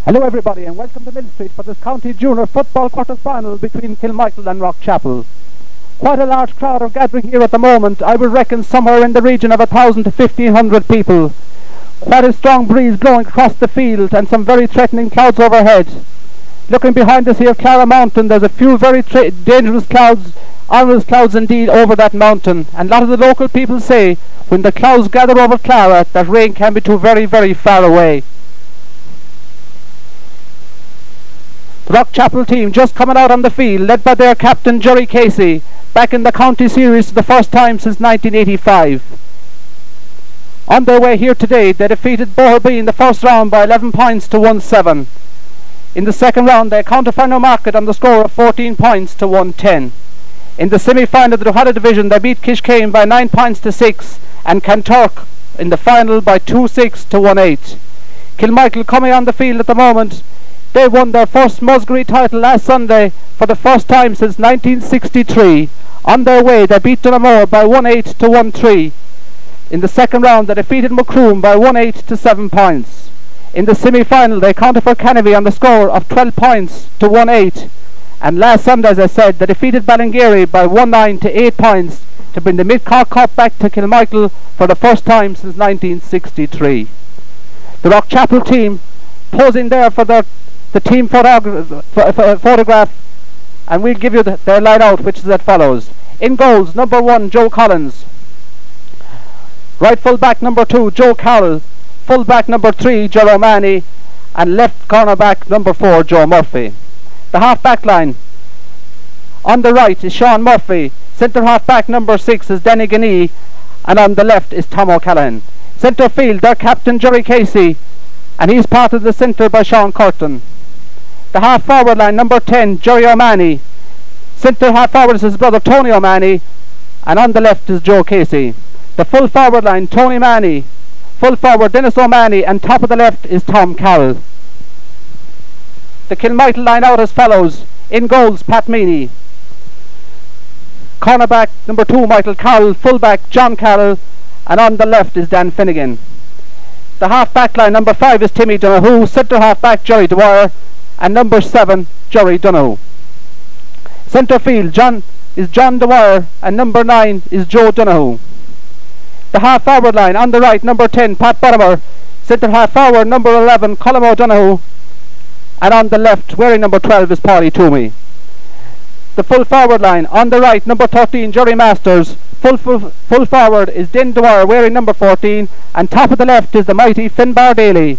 Hello everybody and welcome to Mill Street for this County Junior Football Quarter Final between Kilmichael and Rock Chapel. Quite a large crowd are gathering here at the moment. I would reckon somewhere in the region of 1,000 to 1,500 people. Quite a strong breeze blowing across the field and some very threatening clouds overhead. Looking behind us here, Clara Mountain, there's a few very dangerous clouds, ominous clouds indeed, over that mountain. And a lot of the local people say when the clouds gather over Clara that rain can be too very, very far away. The Rock Chapel team just coming out on the field, led by their captain Jerry Casey, back in the county series for the first time since 1985. On their way here today, they defeated Boherby in the first round by 11 points to 1-7. In the second round, they counter Newmarket on the score of 14 points to 1-10. In the semi-final of the Drogheda division, they beat Kishkane by 9 points to 6, and Kanturk in the final by 2-6 to 1-8. Kilmichael coming on the field at the moment. They won their first Musgrave title last Sunday for the first time since 1963. On their way, they beat Dunamore by 1-8 to 1-3. In the second round, they defeated Macroom by 1-8 to 7 points. In the semi-final, they counted for Canavy on the score of 12 points to 1-8. And last Sunday, as I said, they defeated Ballingeary by 1-9 to 8 points to bring the Mid-Cork Cup back to Kilmichael for the first time since 1963. The Rock Chapel team posing there for the team photograph, and we'll give you their line out, which is as follows. In goals, number 1, Joe Collins. Right full back number 2, Joe Carroll. Full back number 3, Joe O'Mahony. And left corner back number 4, Joe Murphy. The half back line. On the right is Sean Murphy. Centre half back number 6 is Danny Ganey. And on the left is Tom O'Callaghan. Centre field, their captain Jerry Casey. And he's part of the centre by Sean Curtin. The half forward line, number 10, Jerry O'Mahony. Centre half forward is his brother Tony O'Mahony, and on the left is Joe Casey. The full forward line, Tony Manny. Full forward, Dennis O'Mahony, and top of the left is Tom Carroll. The Kilmichael line out as follows. In goals, Pat Meany. Cornerback, number 2, Michael Carroll. Full back, John Carroll, and on the left is Dan Finnegan. The half back line, number 5 is Timmy Donoghue. Centre half back, Jerry Dwyer. And number 7, Jerry Donoghue. Centre field, John Dwyer, and number 9 is Joe Donoghue. The half forward line, on the right, number 10, Pat Bottomer. Centre half forward, number 11, Colm O'Donoghue. And on the left, wearing number 12, is Paddy Toomey. The full forward line, on the right, number 13, Jerry Masters. Full forward is Din Dwyer, wearing number 14. And top of the left is the mighty Finbar Daly.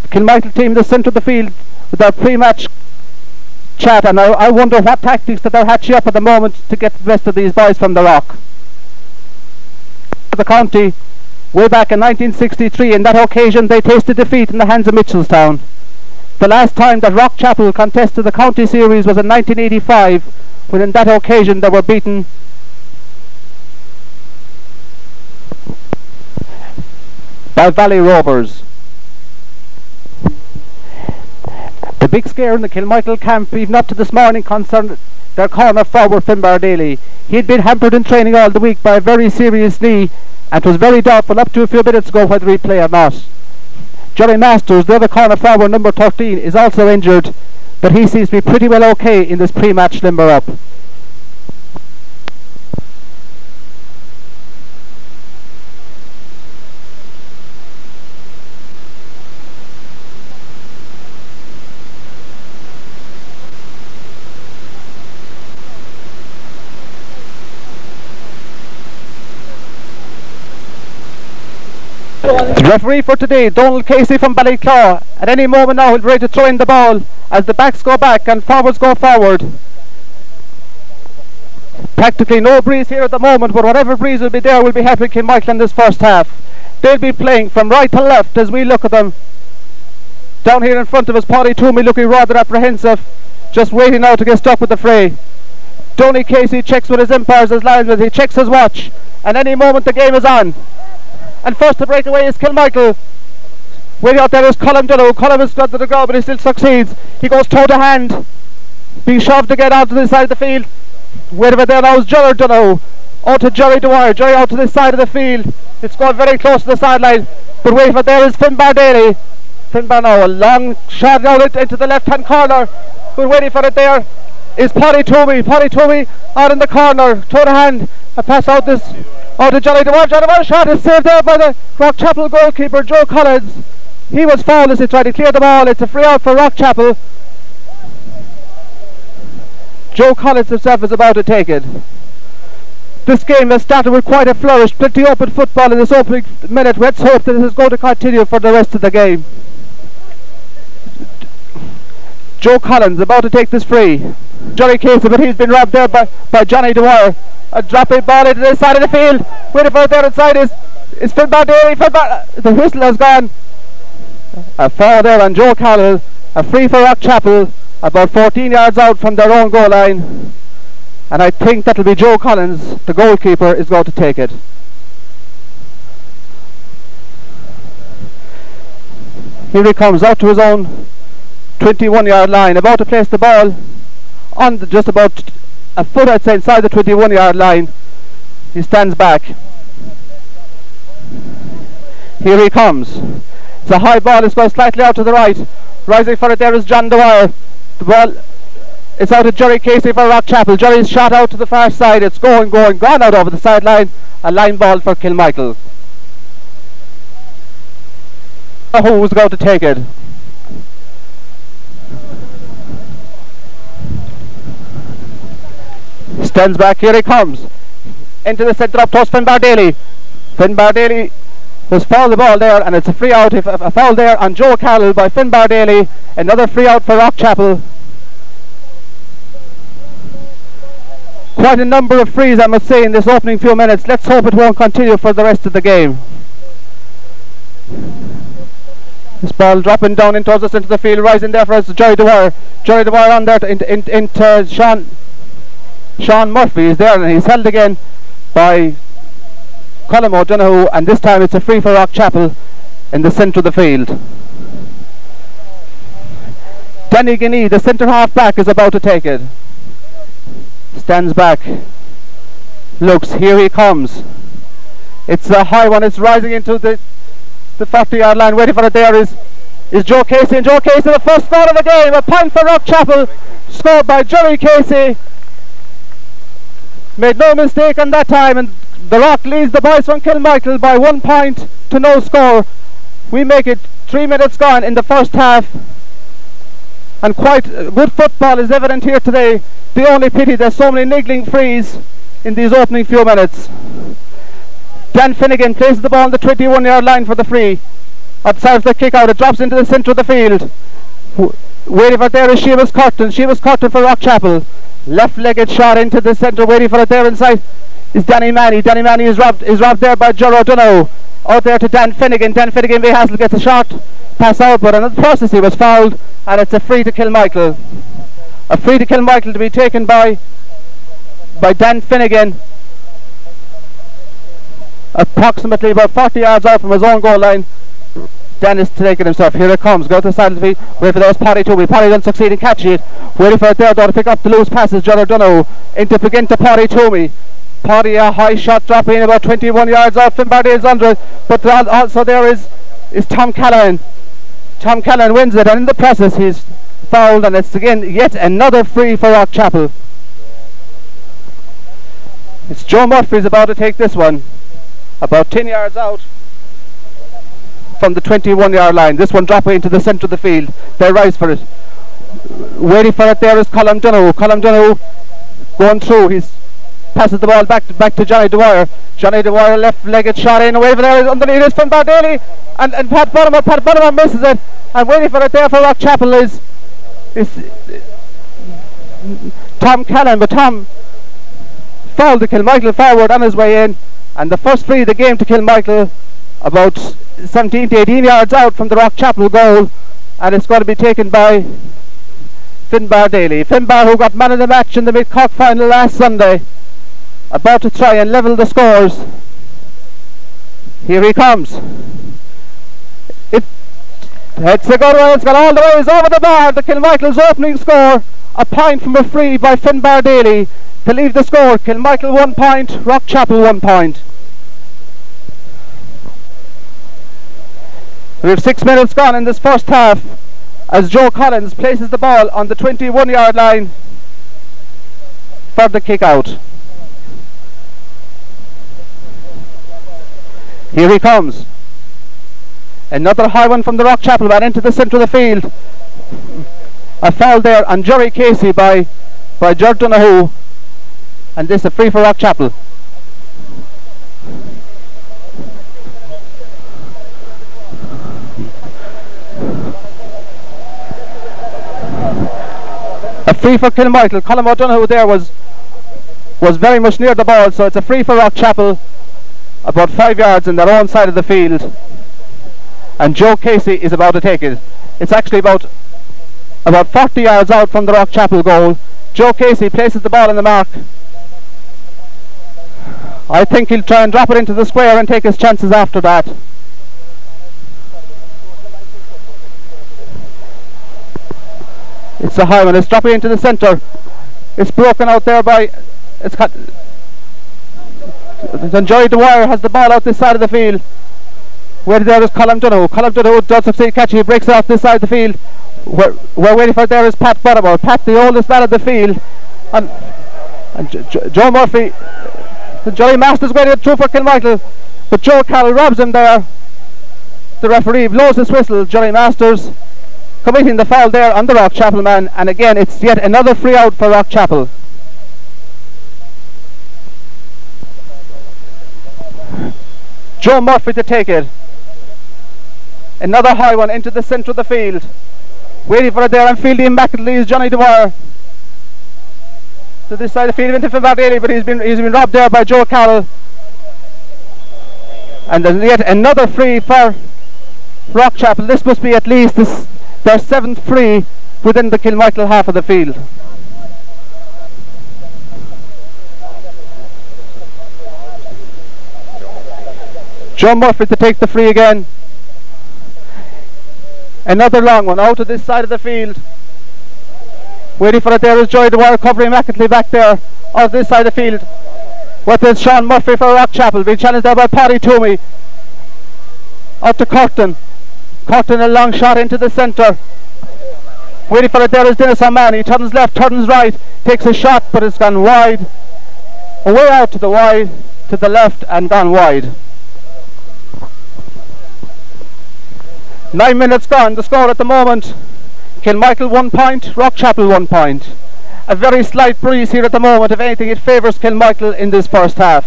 Kilmichael team in the centre of the field with their pre-match chat, and I wonder what tactics that they're hatching up at the moment to get the rest of these boys from the Rock. The county, way back in 1963, in that occasion they tasted defeat in the hands of Mitchelstown. The last time that Rock Chapel contested the county series was in 1985, when in that occasion they were beaten by Valley Rovers. The big scare in the Kilmichael camp, even up to this morning, concerned their corner forward Finbar Daly. He had been hampered in training all the week by a very serious knee, and it was very doubtful up to a few minutes ago whether he'd play or not. Jerry Masters, the other corner forward, number 13, is also injured, but he seems to be pretty well okay in this pre-match limber up. The referee for today, Donald Casey from Ballyclaw. At any moment now he'll be ready to throw in the ball as the backs go back and forwards go forward. Practically no breeze here at the moment, but whatever breeze will be there will be helping Kilmichael in this first half. They'll be playing from right to left as we look at them. Down here in front of us, Paddy Toomey looking rather apprehensive, just waiting now to get stuck with the fray. Donny Casey checks with his umpires, his linesmen, he checks his watch, and any moment the game is on. And first to break away is Kilmichael. Way out there is Colm Donoghue. Colm is got to the ground, but he still succeeds. He goes toe to hand, being shoved again onto the side of the field. Way over there now is Jerry Donoghue. out to Jerry Dwyer. Jerry out to this side of the field. It's gone very close to the sideline. But wait for there is Finbar Daly. Finbar now, a long shot out into the left hand corner. Who's waiting for it there is Paddy Toomey. Paddy Toomey out in the corner, toe to hand, a pass out to Johnny DeWar. Johnny DeWar shot is saved there by the Rockchapel goalkeeper Joe Collins. He was fouled as he tried to clear the ball. It's a free out for Rockchapel. Joe Collins himself is about to take it. This game has started with quite a flourish, plenty open football in this opening minute. Let's hope that this is going to continue for the rest of the game. Joe Collins about to take this free. Johnny Casey, but he's been robbed there by Johnny DeWar. A dropping ball into the side of the field. Waiting for it there inside is Finbar Daly. The whistle has gone. A foul there on Joe Collins. A free for Rockchapel, about 14 yards out from their own goal line. And I think that'll be Joe Collins, the goalkeeper, is going to take it. Here he comes out to his own 21-yard line, about to place the ball on just about a foot, I'd say, inside the 21-yard line. He stands back. Here he comes. It's a high ball. It's going slightly out to the right. Rising for it there is John Dwyer. The ball, it's out to Jerry Casey for Rockchapel. Jerry's shot out to the far side. It's gone out over the sideline. A line ball for Kilmichael. Who's going to take it? Stands back. Here he comes. Into the centre up towards Finbar Daly. Finbar Daly has fouled the ball there, and it's a free out. A foul there on Joe Carroll by Finbar Daly. Another free out for Rockchapel. Quite a number of frees, I must say, in this opening few minutes. Let's hope it won't continue for the rest of the game. This ball dropping down into the field, rising there for us, Jerry DeWar. Jerry DeWar on there into Sean Murphy is there, and he's held again by Colm O'Donoghue, and this time it's a free for Rockchapel in the centre of the field. Danny Guinea, the centre half back, is about to take it. Stands back, looks, here he comes. It's a high one, it's rising into the 40-yard line. Waiting for it there is Joe Casey, and Joe Casey, the first goal of the game. A point for Rockchapel, scored by Jerry Casey. Made no mistake on that time, and the Rock leads the boys from Kilmichael by 1 point to no score. We make it 3 minutes gone in the first half, and quite good football is evident here today. The only pity there's so many niggling frees in these opening few minutes. Dan Finnegan places the ball on the 21-yard line for the free. Observes the kick out. It drops into the centre of the field. Waiting for it there is Seamus Curtin. Seamus Curtin for Rockchapel. Left-legged shot into the centre. Waiting for it there inside is Danny Manny. Danny Manny is robbed there by Gerard O'Donoghue. Out there to Dan Finnegan. Dan Finnegan v Hassel gets a shot. Pass out, but in the process he was fouled, and it's a free to Kilmichael. A free to Kilmichael to be taken by Dan Finnegan, approximately about 40 yards out from his own goal line. Dan is taking himself. Here it comes. Go to the side of the feet. Wait for those Paddy Toomey. Paddy doesn't succeed in catching it. Waiting for it there though to pick up the loose passes. Gerard O'Donoghue into Paddy Toomey. Paddy, a high shot dropping about 21 yards out. Finbar Daly's under it. But also there is Tom Callahan. Tom Callahan wins it, and in the process he's fouled, and it's again yet another free for Rockchapel. It's Joe Murphy's about to take this one, about 10 yards out from the 21-yard line. This one dropping into the centre of the field. They rise for it. Waiting for it there is Colm O'Donoghue. Colm O'Donoghue going through. He passes the ball back to Johnny Dwyer. Johnny Dwyer, left-legged shot in. Away from there, underneath is Finbar Daly, and Pat Bonham misses it. And waiting for it there for Rockchapel is Tom Callan, but Tom fouled the Kilmichael forward on his way in, and the first free of the game to Kilmichael, about 17 to 18 yards out from the Rockchapel goal, and it's going to be taken by Finbar Daly. Finbar, who got man of the match in the Mid-Cork final last Sunday, about to try and level the scores. Here he comes. It's a good one. It's got all the ways over the bar. The Kilmichael's opening score, a point from a free by Finbar Daly to leave the score. Kilmichael 1 point, Rockchapel 1 point. We have 6 minutes gone in this first half as Joe Collins places the ball on the 21-yard line for the kick out. Here he comes. Another high one from the Rock Chapel man into the centre of the field. A foul there on Jerry Casey by George Donoghue, and this is a free for Rock Chapel. A free for Kilmichael. Colin O'Donoghue there was very much near the ball, so it's a free for Rock Chapel, about 5 yards in their own side of the field, and Joe Casey is about to take it. It's actually about 40 yards out from the Rock Chapel goal. Joe Casey places the ball in the mark. I think he'll try and drop it into the square and take his chances after that. It's a high one. It's dropping into the centre. It's broken out there by... Then Joey Dwyer has the ball out this side of the field. Where there is Colin Donoghue. Colin Donoghue does succeed catching. He breaks it off this side of the field. We're waiting for there is Pat Buttermore. Pat, the oldest man of the field. And Joe Murphy. Johnny Masters waiting through for Kilmichael. But Joe Carroll robs him there. The referee blows his whistle. Johnny Masters committing the foul there on the Rock Chapel man, and again it's yet another free out for Rock Chapel. Joe Murphy to take it. Another high one into the centre of the field. Waiting for it there and fielding immaculately is Johnny Dwyer. To this side of the field into Finn Daly, but he's been robbed there by Joe Carroll. And there's yet another free for Rock Chapel. This must be at least their 7th free within the Kilmichael half of the field. Joe Murphy to take the free again. Another long one out to this side of the field. Waiting for it there is Joey Dwyer covering immaculately back there out this side of the field. What is Sean Murphy for Rock Chapel? Being challenged there by Paddy Toomey. Out to Curtin. Curtin a long shot into the centre. Waiting for it there is Dennis O'Mahony. Turns left, turns right. Takes a shot but it's gone wide. Away out to the wide, to the left and gone wide. 9 minutes gone. The score at the moment: Kilmichael 1 point, Rock Chapel 1 point. A very slight breeze here at the moment. If anything, it favours Kilmichael in this first half.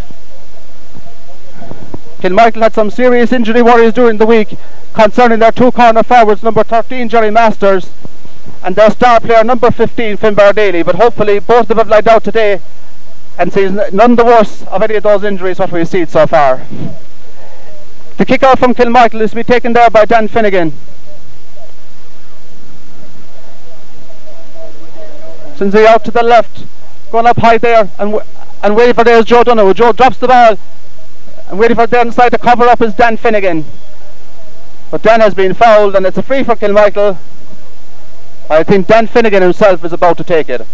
Kilmichael had some serious injury worries during the week concerning their 2 corner forwards, number 13 Jerry Masters and their star player number 15 Finn Daly, but hopefully both of them have lied out today and sees none the worse of any of those injuries what we've seen so far. The kick-off from Kilmichael is to be taken there by Dan Finnegan. Sinsley out to the left, going up high there and waiting for there is Joe Donoghue. Joe drops the ball and waiting for there inside to cover up is Dan Finnegan. But Dan has been fouled and it's a free for Kilmichael. I think Dan Finnegan himself is about to take it.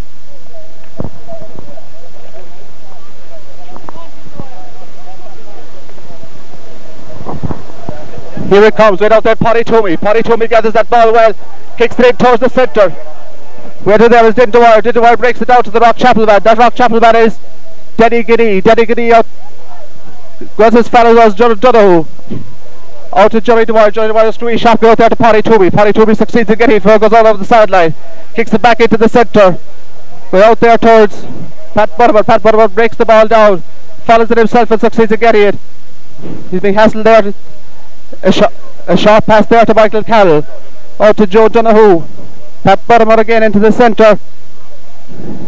Here it comes, right out there, Paddy Toomey. Paddy Toomey gathers that ball well, kicks it in towards the centre. Where there is Dwyer. Dwyer breaks it out to the Rock Chapel man. That Rock Chapel man is Denny Giddy. Denny Giddy out, goes as far as Donoghue. Out to Johnny Dwyer. Johnny Dwyer screwy shot out there to Paddy Toomey. Paddy Toomey succeeds in getting it before it goes all over the sideline. Kicks it back into the centre. We're out there towards Pat Buttermore. Pat Buttermore breaks the ball down, follows it himself and succeeds in getting it. He's being hassled there. A short pass there to Michael Carroll. Out to Joe Donoghue. Pat Buttermore again into the centre.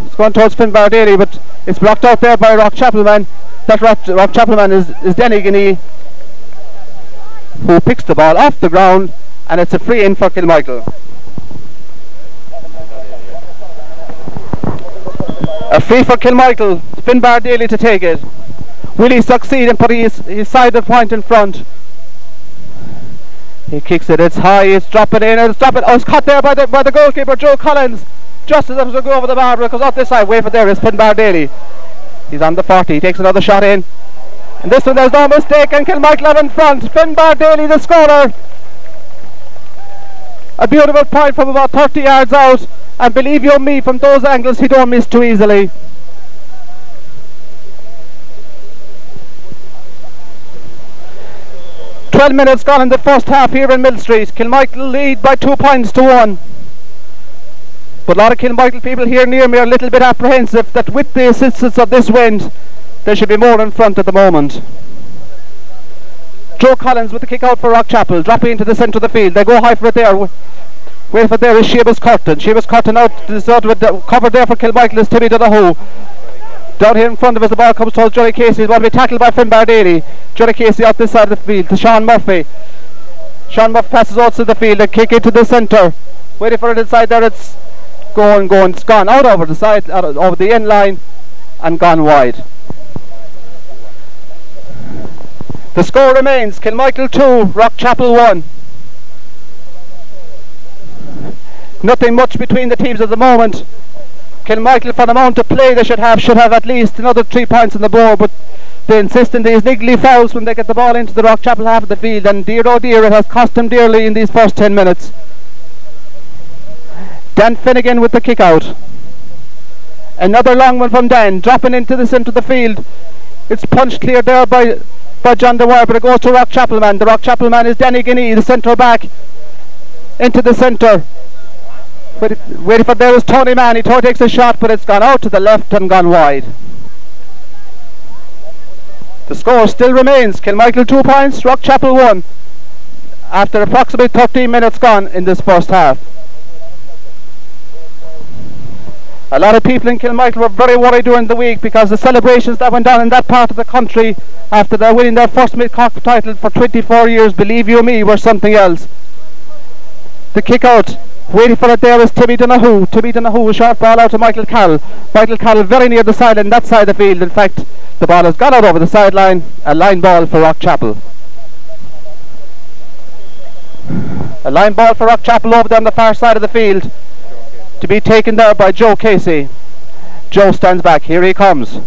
It's going towards Finn Daly, but it's blocked out there by Rock Chapel man. That Rock Chapel man is Denny Guinea, who picks the ball off the ground, and it's a free in for Kilmichael. A free for Kilmichael. Finn Daly to take it. Will he succeed in putting his side of point in front? He kicks it, it's high, it's dropping in, it's dropping. Oh, it's caught there by the goalkeeper, Joe Collins. Just as it was going to go over the bar, because off this side, way for there is Finn Daly. He's on the 40, he takes another shot in. And this one, there's no mistake, and Kilmichael are in front. Finn Daly, the scorer. A beautiful point from about 30 yards out, and believe you me, from those angles he don't miss too easily. "12 minutes gone in the first half here in Mill Street. Kilmichael lead by 2 points to 1. But a lot of Kilmichael people here near me are a little bit apprehensive that with the assistance of this wind, they should be more in front at the moment. Joe Collins with the kick out for Rockchapel, dropping into the centre of the field. They go high for it there. Wait for there is Seamus Curtin. Seamus Curtin out with the cover there for Kilmichael is Timmy Donoghue. Down here in front of us, the ball comes towards Johnny Casey. He's going to be tackled by Finbar Daly. Johnny Casey out this side of the field to Sean Murphy. Sean Murphy passes out to the field. A kick into the centre. Waiting for it inside there. It's going. It's gone out over the side, over the end line, and gone wide. The score remains Kilmichael 2, Rockchapel 1. Nothing much between the teams at the moment. Kilmichael, for the amount of play they should have at least another 3 points on the board, but they insist on these niggly fouls when they get the ball into the Rockchapel half of the field, and dear oh dear, it has cost them dearly in these first 10 minutes. Dan Finnegan with the kick out. Another long one from Dan, dropping into the centre of the field. It's punched clear there by John Dewar, but it goes to Rockchapel man. The Rockchapel man is Danny Guinea, the centre back, into the centre. Waiting for there is Tony Mann. He takes a shot, but it's gone out to the left and gone wide. The score still remains Kilmichael 2 points, Rockchapel 1, after approximately 13 minutes gone in this first half. A lot of people in Kilmichael were very worried during the week because the celebrations that went on in that part of the country after they're winning their first mid-cock title for 24 years, believe you me, were something else. The kick out, waiting for it there is Timmy Donoghue. Timmy Donoghue, a short ball out to Michael Carroll. Michael Carroll very near the sideline, that side of the field. In fact, the ball has gone out over the sideline. A line ball for Rockchapel. A line ball for Rockchapel over down the far side of the field, to be taken there by Joe Casey. Joe stands back. Here he comes.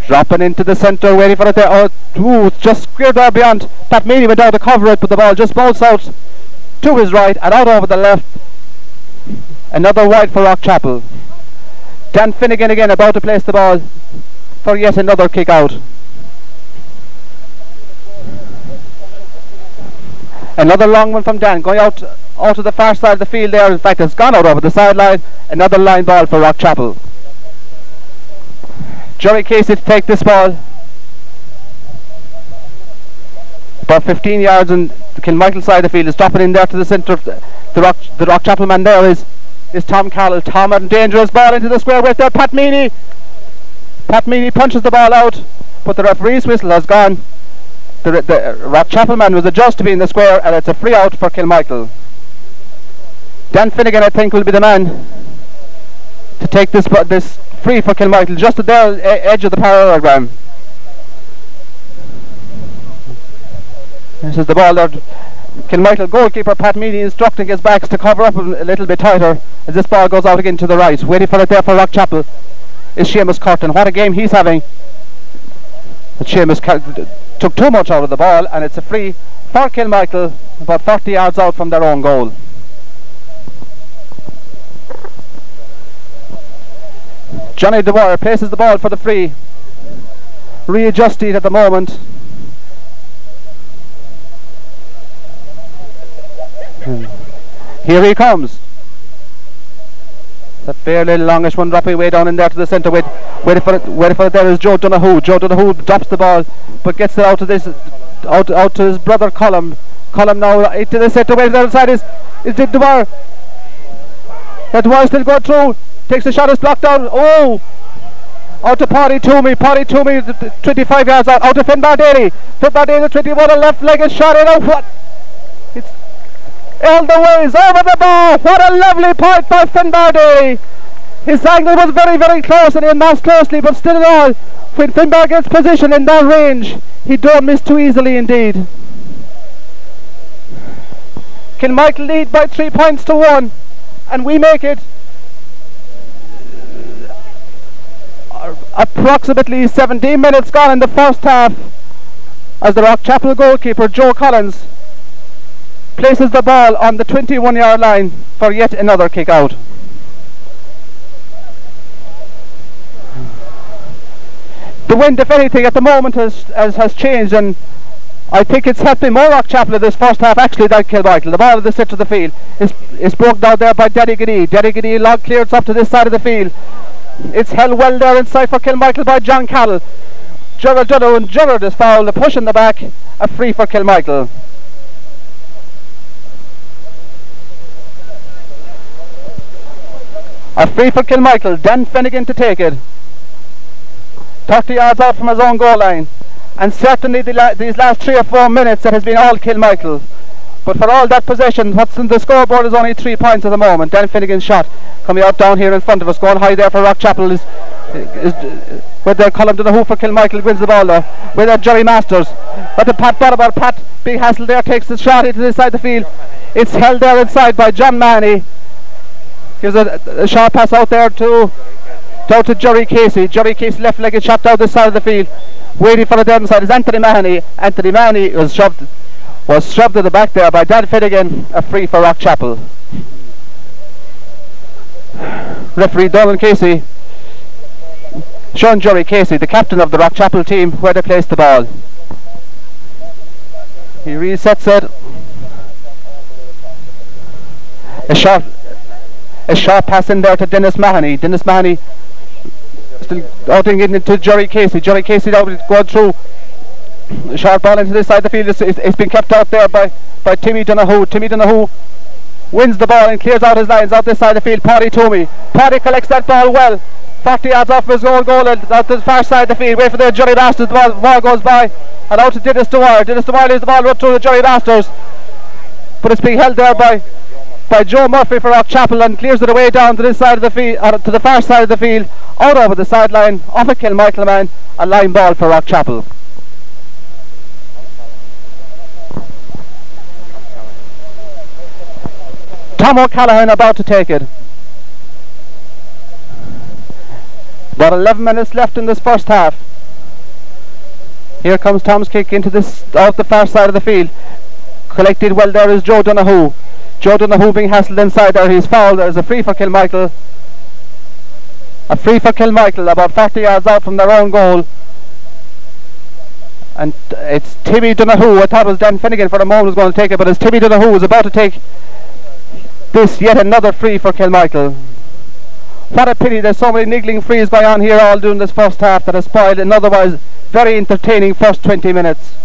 Dropping into the centre, waiting for it there. Oh, just squared there beyond. Pat Meany went out to cover it, but the ball just bounced out to his right and out over the left. Another wide for Rockchapel. Dan Finnegan again about to place the ball for yet another kick out. Another long one from Dan, going out to the far side of the field there. In fact, it's gone out over the sideline. Another line ball for Rockchapel. Jerry Casey to take this ball. About 15 yards on the Kilmichael side of the field. Is dropping in there to the centre of the Rockchapel man there is Tom Carroll. Tom had a dangerous ball into the square with there. Pat Meany. Pat Meany punches the ball out, but the referee's whistle has gone. The Rockchapel man was adjudged to be in the square, and it's a free out for Kilmichael. Dan Finnegan, I think, will be the man to take this free for Kilmichael, just at the edge of the parallelogram. This is the ball there. Kilmichael goalkeeper Pat Meany instructing his backs to cover up a little bit tighter as this ball goes out again to the right. Waiting for it there for Rockchapel is Seamus Curtin. What a game he's having. But Seamus took too much out of the ball, and it's a free for Kilmichael about 30 yards out from their own goal. Johnny Dewar places the ball for the free. Readjusted at the moment. Here he comes. That fair little longish one dropping way down in there to the centre. Waiting for it there is Joe Donoghue. Joe Donoghue drops the ball, but gets it out to his brother Colm. Colm now into the centre. Waiting there inside is Dewar. That Dewar still going through. Takes the shot, is blocked down. Oh! Out to Paddy Toomey, 25 yards out to Finbar Daly. Finbar Daly, 21, a left-legged shot in. What? It's all the ways over the bar. What a lovely point by Finbar Daly. His angle was very, very close, and he massed closely, but still in all, when Finbar gets position in that range, he don't miss too easily indeed. Kilmichael lead by 3 points to 1, and we make it approximately 17 minutes gone in the first half as the Rockchapel goalkeeper Joe Collins places the ball on the 21-yard line for yet another kick out. The wind, if anything, at the moment has changed, and I think it's helping more Rockchapel in this first half actually than Kilmichael. The ball at the centre of the field is broken down there by Derry Giddy. Derry Giddy log clears up to this side of the field. It's held well there inside for Kilmichael by John Carroll. Gerard Dunno, and Gerard is fouled. A push in the back, a free for Kilmichael. A free for Kilmichael. Dan Finnegan to take it. 30 yards out from his own goal line. And certainly these last 3 or 4 minutes it has been all Kilmichael. But for all that possession, what's in the scoreboard is only 3 points at the moment. Dan Finnegan's shot coming out down here in front of us, going high there for Rockchapel is with their column to the hoof for Kilmichael, wins the ball there. With their Jerry Masters. But the Pat Bottom, Pat Big Hassle there takes the shot into this side of the field. It's held there inside by John Mahoney. Gives a short pass out there to Jerry Casey. Jerry Casey left-legged shot down this side of the field. Waiting for the down side is Anthony Mahoney. Anthony Mahoney was shoved to the back there by Dan Finnegan. A free for Rockchapel. Referee Donald Casey showing Jerry Casey, the captain of the Rockchapel team, where they placed the ball. He resets it. A sharp pass in there to Dennis Mahoney. Dennis Mahoney still outing it into Jerry Casey. Jerry Casey now going through. A sharp ball into this side of the field. It's been kept out there by Timmy Donoghue. Timmy Donoghue wins the ball and clears out his lines out this side of the field. Paddy Toomey. Paddy collects that ball well. 40 yards off his own goal and out to the far side of the field. Wait for the Jerry Masters. The ball goes by and out to Dennis Dwyer. Dennis Dwyer leaves the ball right through the Jerry Masters. But it's being held there by Joe Murphy for Rockchapel and clears it away down to this side of the field, to the far side of the field, out over the sideline, off a Kilmichael man, a line ball for Rockchapel. Tom O'Callaghan about to take it. About 11 minutes left in this first half. Here comes Tom's kick into this out the far side of the field. Collected well there is Joe Donoghue. Joe Donoghue being hassled inside there. He's fouled. There's a free for Kilmichael. A free for Kilmichael about 40 yards out from their own goal. And it's Timmy Donoghue. I thought it was Dan Finnegan for the moment was going to take it, but it's Timmy Donoghue who's about to take this yet another free for Kilmichael. What a pity there's so many niggling frees going on here all during this first half that has spoiled an otherwise very entertaining first 20 minutes.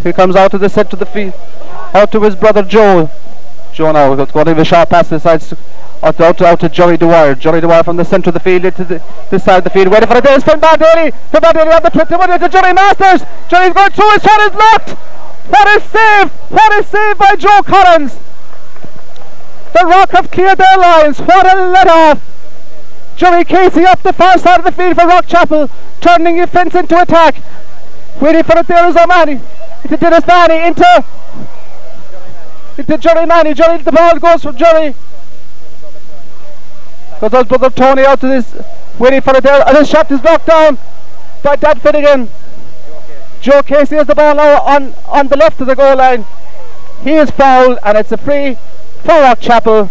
He comes out to the centre of the field, out to his brother Joe. Joe now going to give a sharp pass this side, out to Joey Dwyer. Joey Dwyer from the centre of the field into this side of the field, waiting for a base from Bardaly. For Bardaly on the 21 to Jerry Masters. Jerry's going through, his shot is blocked. What a save! What a save by Joe Collins. The Rock have cleared their lines. What a let off. Jerry Casey up the far side of the field for Rockchapel, turning the fence into attack. Waiting for it there is O'Mahony. Into Dennis Mahoney, into Jerry Mahoney. Jerry, the ball goes from Jerry. Goes out brother Tony out to this, waiting for it there, and his shot is knocked down by Dan Finnegan. Joe Casey has the ball now on the left of the goal line. He is fouled, and it's a free for Rockchapel,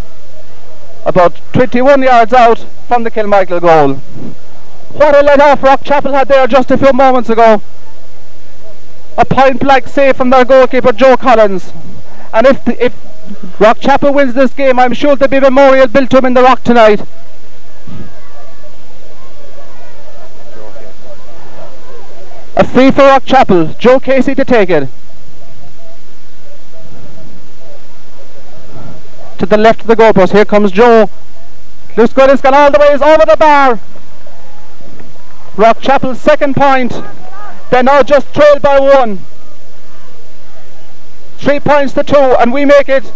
about 21 yards out from the Kilmichael goal. What a let off Rockchapel had there just a few moments ago. A point blank save from their goalkeeper Joe Collins. And if Rockchapel wins this game, I'm sure there'll be a memorial built to him in the Rock tonight. A free for Rockchapel. Joe Casey to take it. To the left of the goalpost. Here comes Joe. Looks good. It's gone all the way. It's over the bar. Rockchapel's second point. They're now just trailed by 1. 3 points to 2, and we make it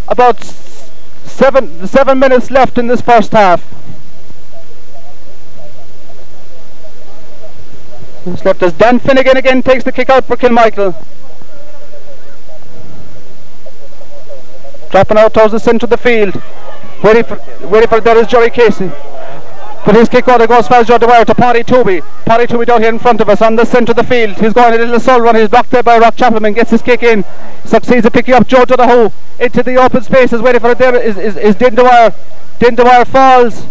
about 7 minutes left in this first half. What's left as Dan Finnegan again takes the kick out for Kilmichael. Dropping out towards the centre of the field. Waiting for there is Jerry Casey. But his kick out, it goes fast Joe Dwyer to Paddy Tooby. Paddy Tooby down here in front of us on the centre of the field. He's going a little assault run. He's blocked there by Rock Chapelman. Gets his kick in. Succeeds at picking up Joe Donoghue into the open spaces. Waiting for it there is Din Dwyer. Din Dwyer falls.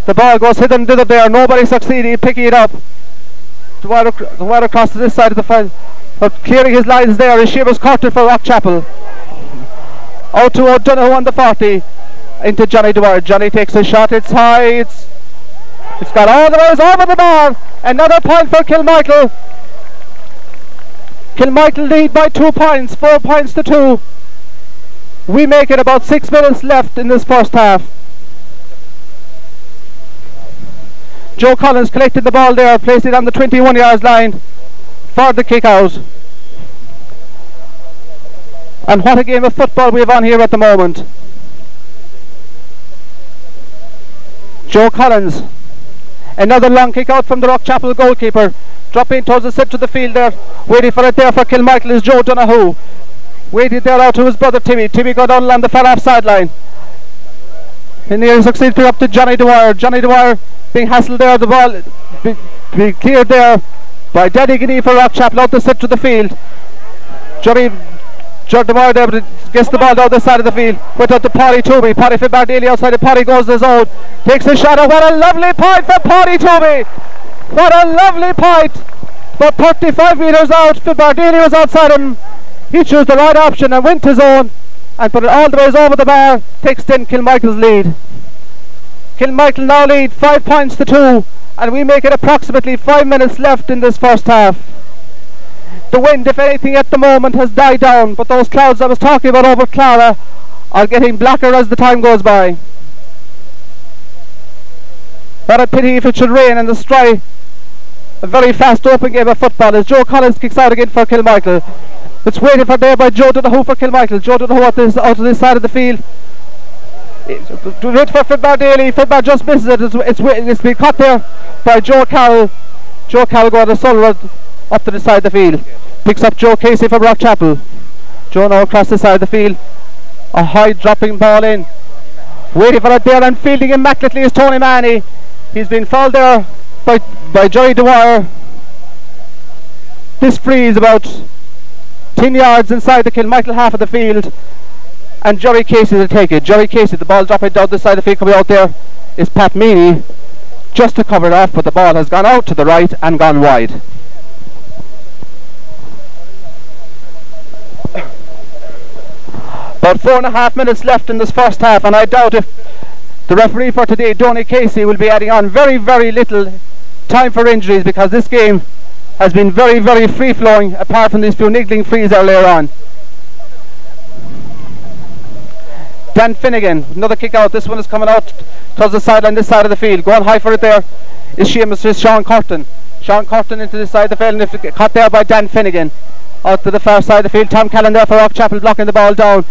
The ball goes hit and dither there. Nobody succeeding in picking it up. Dwyer across to this side of the field. But clearing his lines there is Seamus Curtin for Rock Chapel. Out to O'Donoghue on the 40. Into Johnny Dwyer. Johnny takes a shot. It's high. It's got all the ways over the bar. Another point for Kilmichael. Kilmichael lead by 2 points. 4 points to 2. We make it about 6 minutes left in this first half. Joe Collins collected the ball there, placed it on the 21 yards line for the kick out. And what a game of football we have on here at the moment. Joe Collins. Another long kick out from the Rock Chapel goalkeeper. Dropping towards the centre of the field there. Waiting for it there for Kilmichael is Joe Donoghue. Waited there out to his brother Timmy. Timmy got down along the far off sideline. And he succeeded to pick up to Johnny Dwyer. Johnny Dwyer being hassled there. The ball being cleared there by Danny Guinea for Rock Chapel out the centre of the field. Johnny Dwyer there, but gets the ball down the side of the field. Went out to Paddy Tooby. Paddy Fibardelli outside. Paddy goes to his own. Takes a shot. What a lovely point for Paddy Tooby. What a lovely point. But 35 metres out. Fibardelli was outside him. He chose the right option and went his own and put it all the way over the bar. Takes then Kilmichael's lead. Kilmichael now lead 5 points to 2, and we make it approximately 5 minutes left in this first half. The wind, if anything, at the moment has died down, but those clouds I was talking about over Clara are getting blacker as the time goes by. What a pity if it should rain and destroy a very fast open game of football as Joe Collins kicks out again for Kilmichael. It's waited for there by Joe Donoghue for Kilmichael. Joe Donoghue out to this side of the field. Wait for Fibardelli. Fidbar just misses it. It's been caught there by Joe Carroll. Joe Carroll going to Sullivan up to the side of the field. Picks up Joe Casey from Rock Chapel. Joe now across the side of the field. A high dropping ball in. Waiting for it there and fielding immaculately is Tony Manny. He's been fouled there by Johnny Dwyer. This free is about 10 yards inside the Kilmichael half of the field, and Jerry Casey will take it. Jerry Casey, the ball dropping down the side of the field, coming out there is Pat Meany, just to cover it off, but the ball has gone out to the right and gone wide. About 4.5 minutes left in this first half, and I doubt if the referee for today, Donny Casey, will be adding on very, very little time for injuries, because this game has been very, very free-flowing, apart from these few niggling frees earlier on. Dan Finnegan, another kick out. This one is coming out towards the sideline, this side of the field. Going high for it there is Sean Curtin. Sean Curtin into this side of the field, and it's caught there by Dan Finnegan. Out to the far side of the field. Tom Callan there for Rock Chapel, blocking the ball down.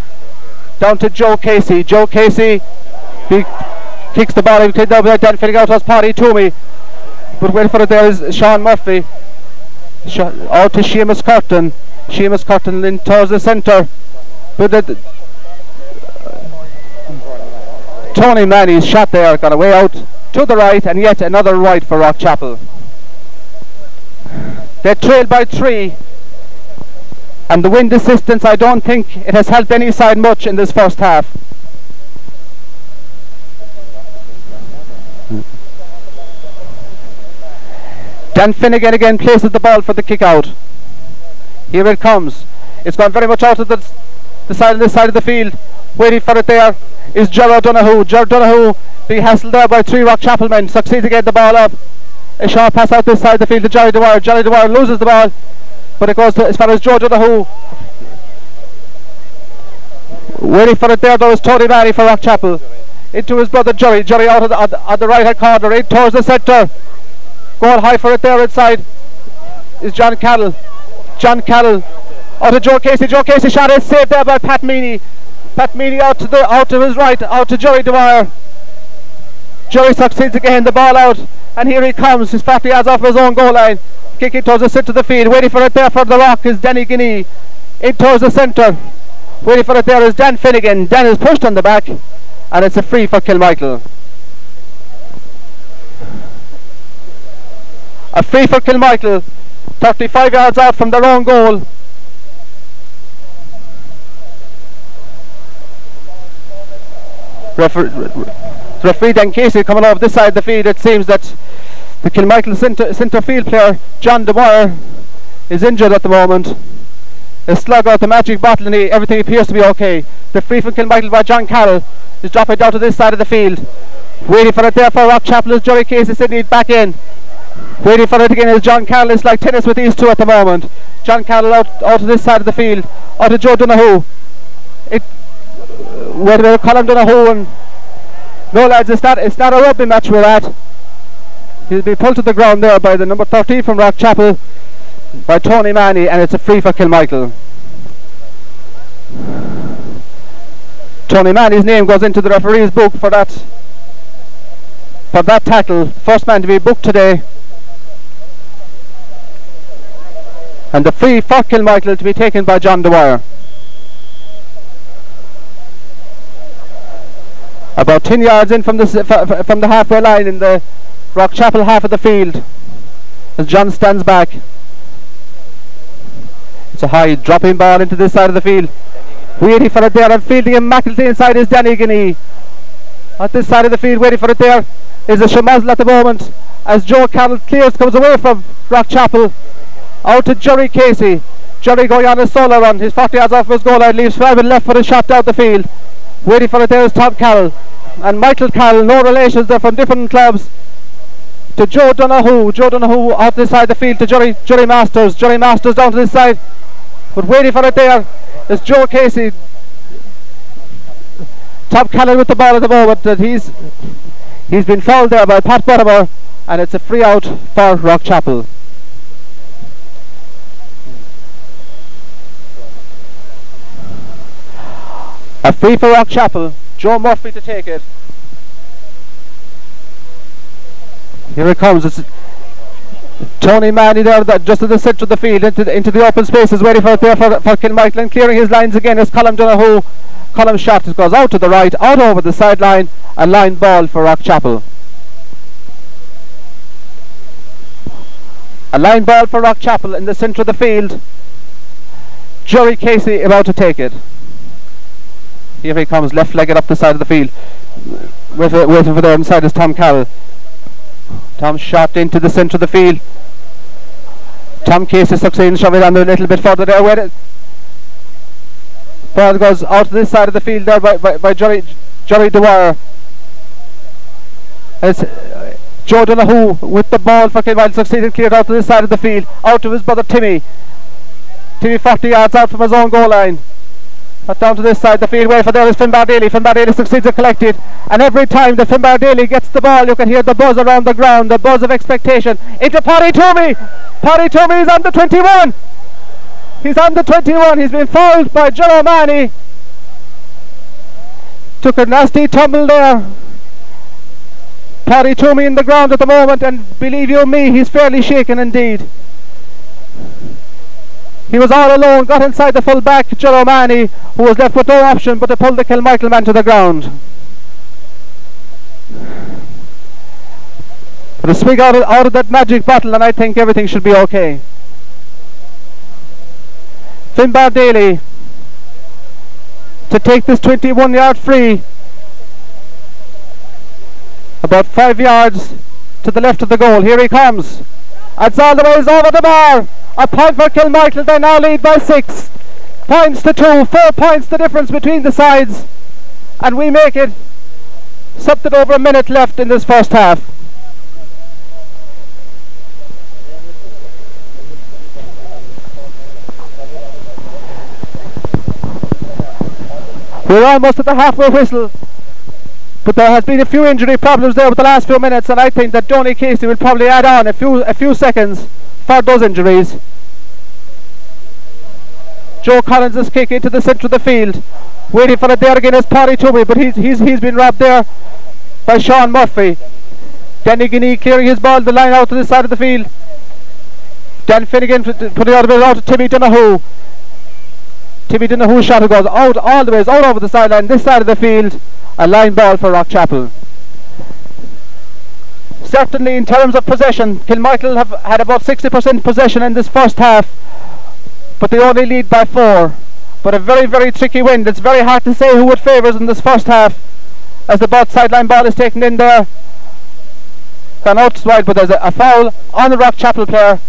Down to Joe Casey. Joe Casey, he kicks the ball. He takes down by Dan Finnegan out towards Paddy Toomey. But wait for it there is Sean Murphy. Out to Seamus Curtin. Seamus Curtin in towards the centre. But Tony Manny's shot there got away out to the right, and yet another right for Rock Chapel. They trailed by 3, and the wind assistance, I don't think it has helped any side much in this first half. Dan Finnegan again places the ball for the kick out. Here it comes. It's gone very much out of the side of this side of the field. Waiting for it there is Gerard Donoghue. Gerard Donoghue being hassled there by 3 Rock Chapel men. Succeeds to get the ball up. A short pass out this side of the field to Johnny Dwyer. Johnny Dwyer loses the ball, but it goes to as far as Joe Donoghue. Waiting for it there though is Tony Manny for Rock Chapel. Into his brother Jerry. Jerry out on the right hand corner, in towards the centre. Going high for it there inside is John Caddell. John Caddell out to Joe Casey. Joe Casey shot is saved there by Pat Meany. Pat Meany out to his right, out to Jerry Dwyer. Jerry succeeds to get the ball out, and here he comes. His 40 yards off his own goal line. Kicking towards the centre of the field. Waiting for it there for the Rock is Danny Guinea. In towards the centre. Waiting for it there is Dan Finnegan. Dan is pushed on the back, and it's a free for Kilmichael. A free for Kilmichael, 35 yards out from their own goal. Referee Dan Casey coming over this side of the field. It seems that the Kilmichael centre field player John Dwyer is injured at the moment. They slug out the magic bottle and everything appears to be okay. The free from Kilmichael by John Carroll is dropping down to this side of the field. Waiting for it there for Rock Chapel as Jerry Casey sending it back in. Waiting for it again as John Carroll. It's like tennis with these two at the moment. John Carroll out to this side of the field. Out to Joe Donoghue. Wait a minute, Colin Donoghue and no lads, it's not a rugby match with that. He'll be pulled to the ground there by the number 13 from Rock Chapel by Tony Manny, and it's a free for Kilmichael. Tony Manny's name goes into the referee's book for that tackle. First man to be booked today. And the free for Kilmichael to be taken by John Dwyer. About 10 yards in from the halfway line in the Rock Chapel half of the field as John stands back. It's a high dropping ball into this side of the field. Waiting for it there and fielding immaculately inside is Danny Guinea. At this side of the field waiting for it there is a Shamazel at the moment as Joe Carroll clears, comes away from Rock Chapel. Out to Jerry Casey. Jerry going on a solo run. He's 40 yards off his goal line, leaves 5 and left for a shot down the field. Waiting for it there is Tom Carroll and Michael Carroll, no relations, they're from different clubs. To Joe Donoghue. Joe Donoghue out this side of the field to Jerry Masters. Jerry Masters down to this side. But waiting for it there is Joe Casey. Tom Carroll with the ball at the moment. And he's been fouled there by Pat Buttimer, and it's a free out for Rock Chapel. A free for Rock Chapel. Joe Murphy to take it. Here it comes. It's Tony Manny there, just at the centre of the field, into the open spaces, waiting for it there for Kilmichael, and clearing his lines again as Colin Donoghue. Colin's shot goes out to the right, out over the sideline, a line ball for Rock Chapel. A line ball for Rock Chapel in the centre of the field. Jerry Casey about to take it. Here he comes, left-legged up the side of the field. Waiting for there inside is Tom Carroll. Tom shot into the centre of the field. Tom Casey succeeding, shoving it on a little bit further there. Ball goes out to this side of the field there by Jerry Dwyer. It's Joe Donoghue with the ball for Kilmichael, succeeding, cleared out to this side of the field. Out to his brother Timmy. Timmy 40 yards out from his own goal line. But down to this side of the field, wait for there is Finbar Daly. Finbar Daly succeeds to collect it, and every time that Finbar Daly gets the ball, you can hear the buzz around the ground, the buzz of expectation. Into Paddy Toomey. Paddy Toomey is on the 21. He's on the 21. He's been fouled by John O'Mahony. Took a nasty tumble there. Paddy Toomey in the ground at the moment, and believe you me, he's fairly shaken indeed. He was all alone, got inside the full back, John O'Mahony, who was left with no option but to pull the Kilmichael man to the ground. But a swig out of that magic bottle, and I think everything should be okay. Finbar Daly to take this 21-yard free. About 5 yards to the left of the goal. Here he comes. It's all the way over the bar. A point for Kilmichael. They now lead by 6 points to 2. 4 points the difference between the sides, and we make it something over a minute left in this first half. We're almost at the halfway whistle, but there has been a few injury problems there with the last few minutes, and I think that Donny Casey will probably add on a few seconds for those injuries. Joe Collins is kicking into the centre of the field, waiting for it there again is Paddy Toomey, but he's been robbed there by Sean Murphy. Danny Guinea clearing his ball, the line out to the side of the field. Dan Finnegan putting out of it out to Timmy Donoghue. Timmy Donoghue's shot goes out all the way, out over the sideline, this side of the field. A line ball for Rock Chapel. Certainly in terms of possession, Kilmichael have had about 60% possession in this first half, but they only lead by 4. But a very, very tricky wind. It's very hard to say who would favours in this first half, as the ball sideline ball is taken in there. Gone out wide, but there's a foul on the Rock Chapel player.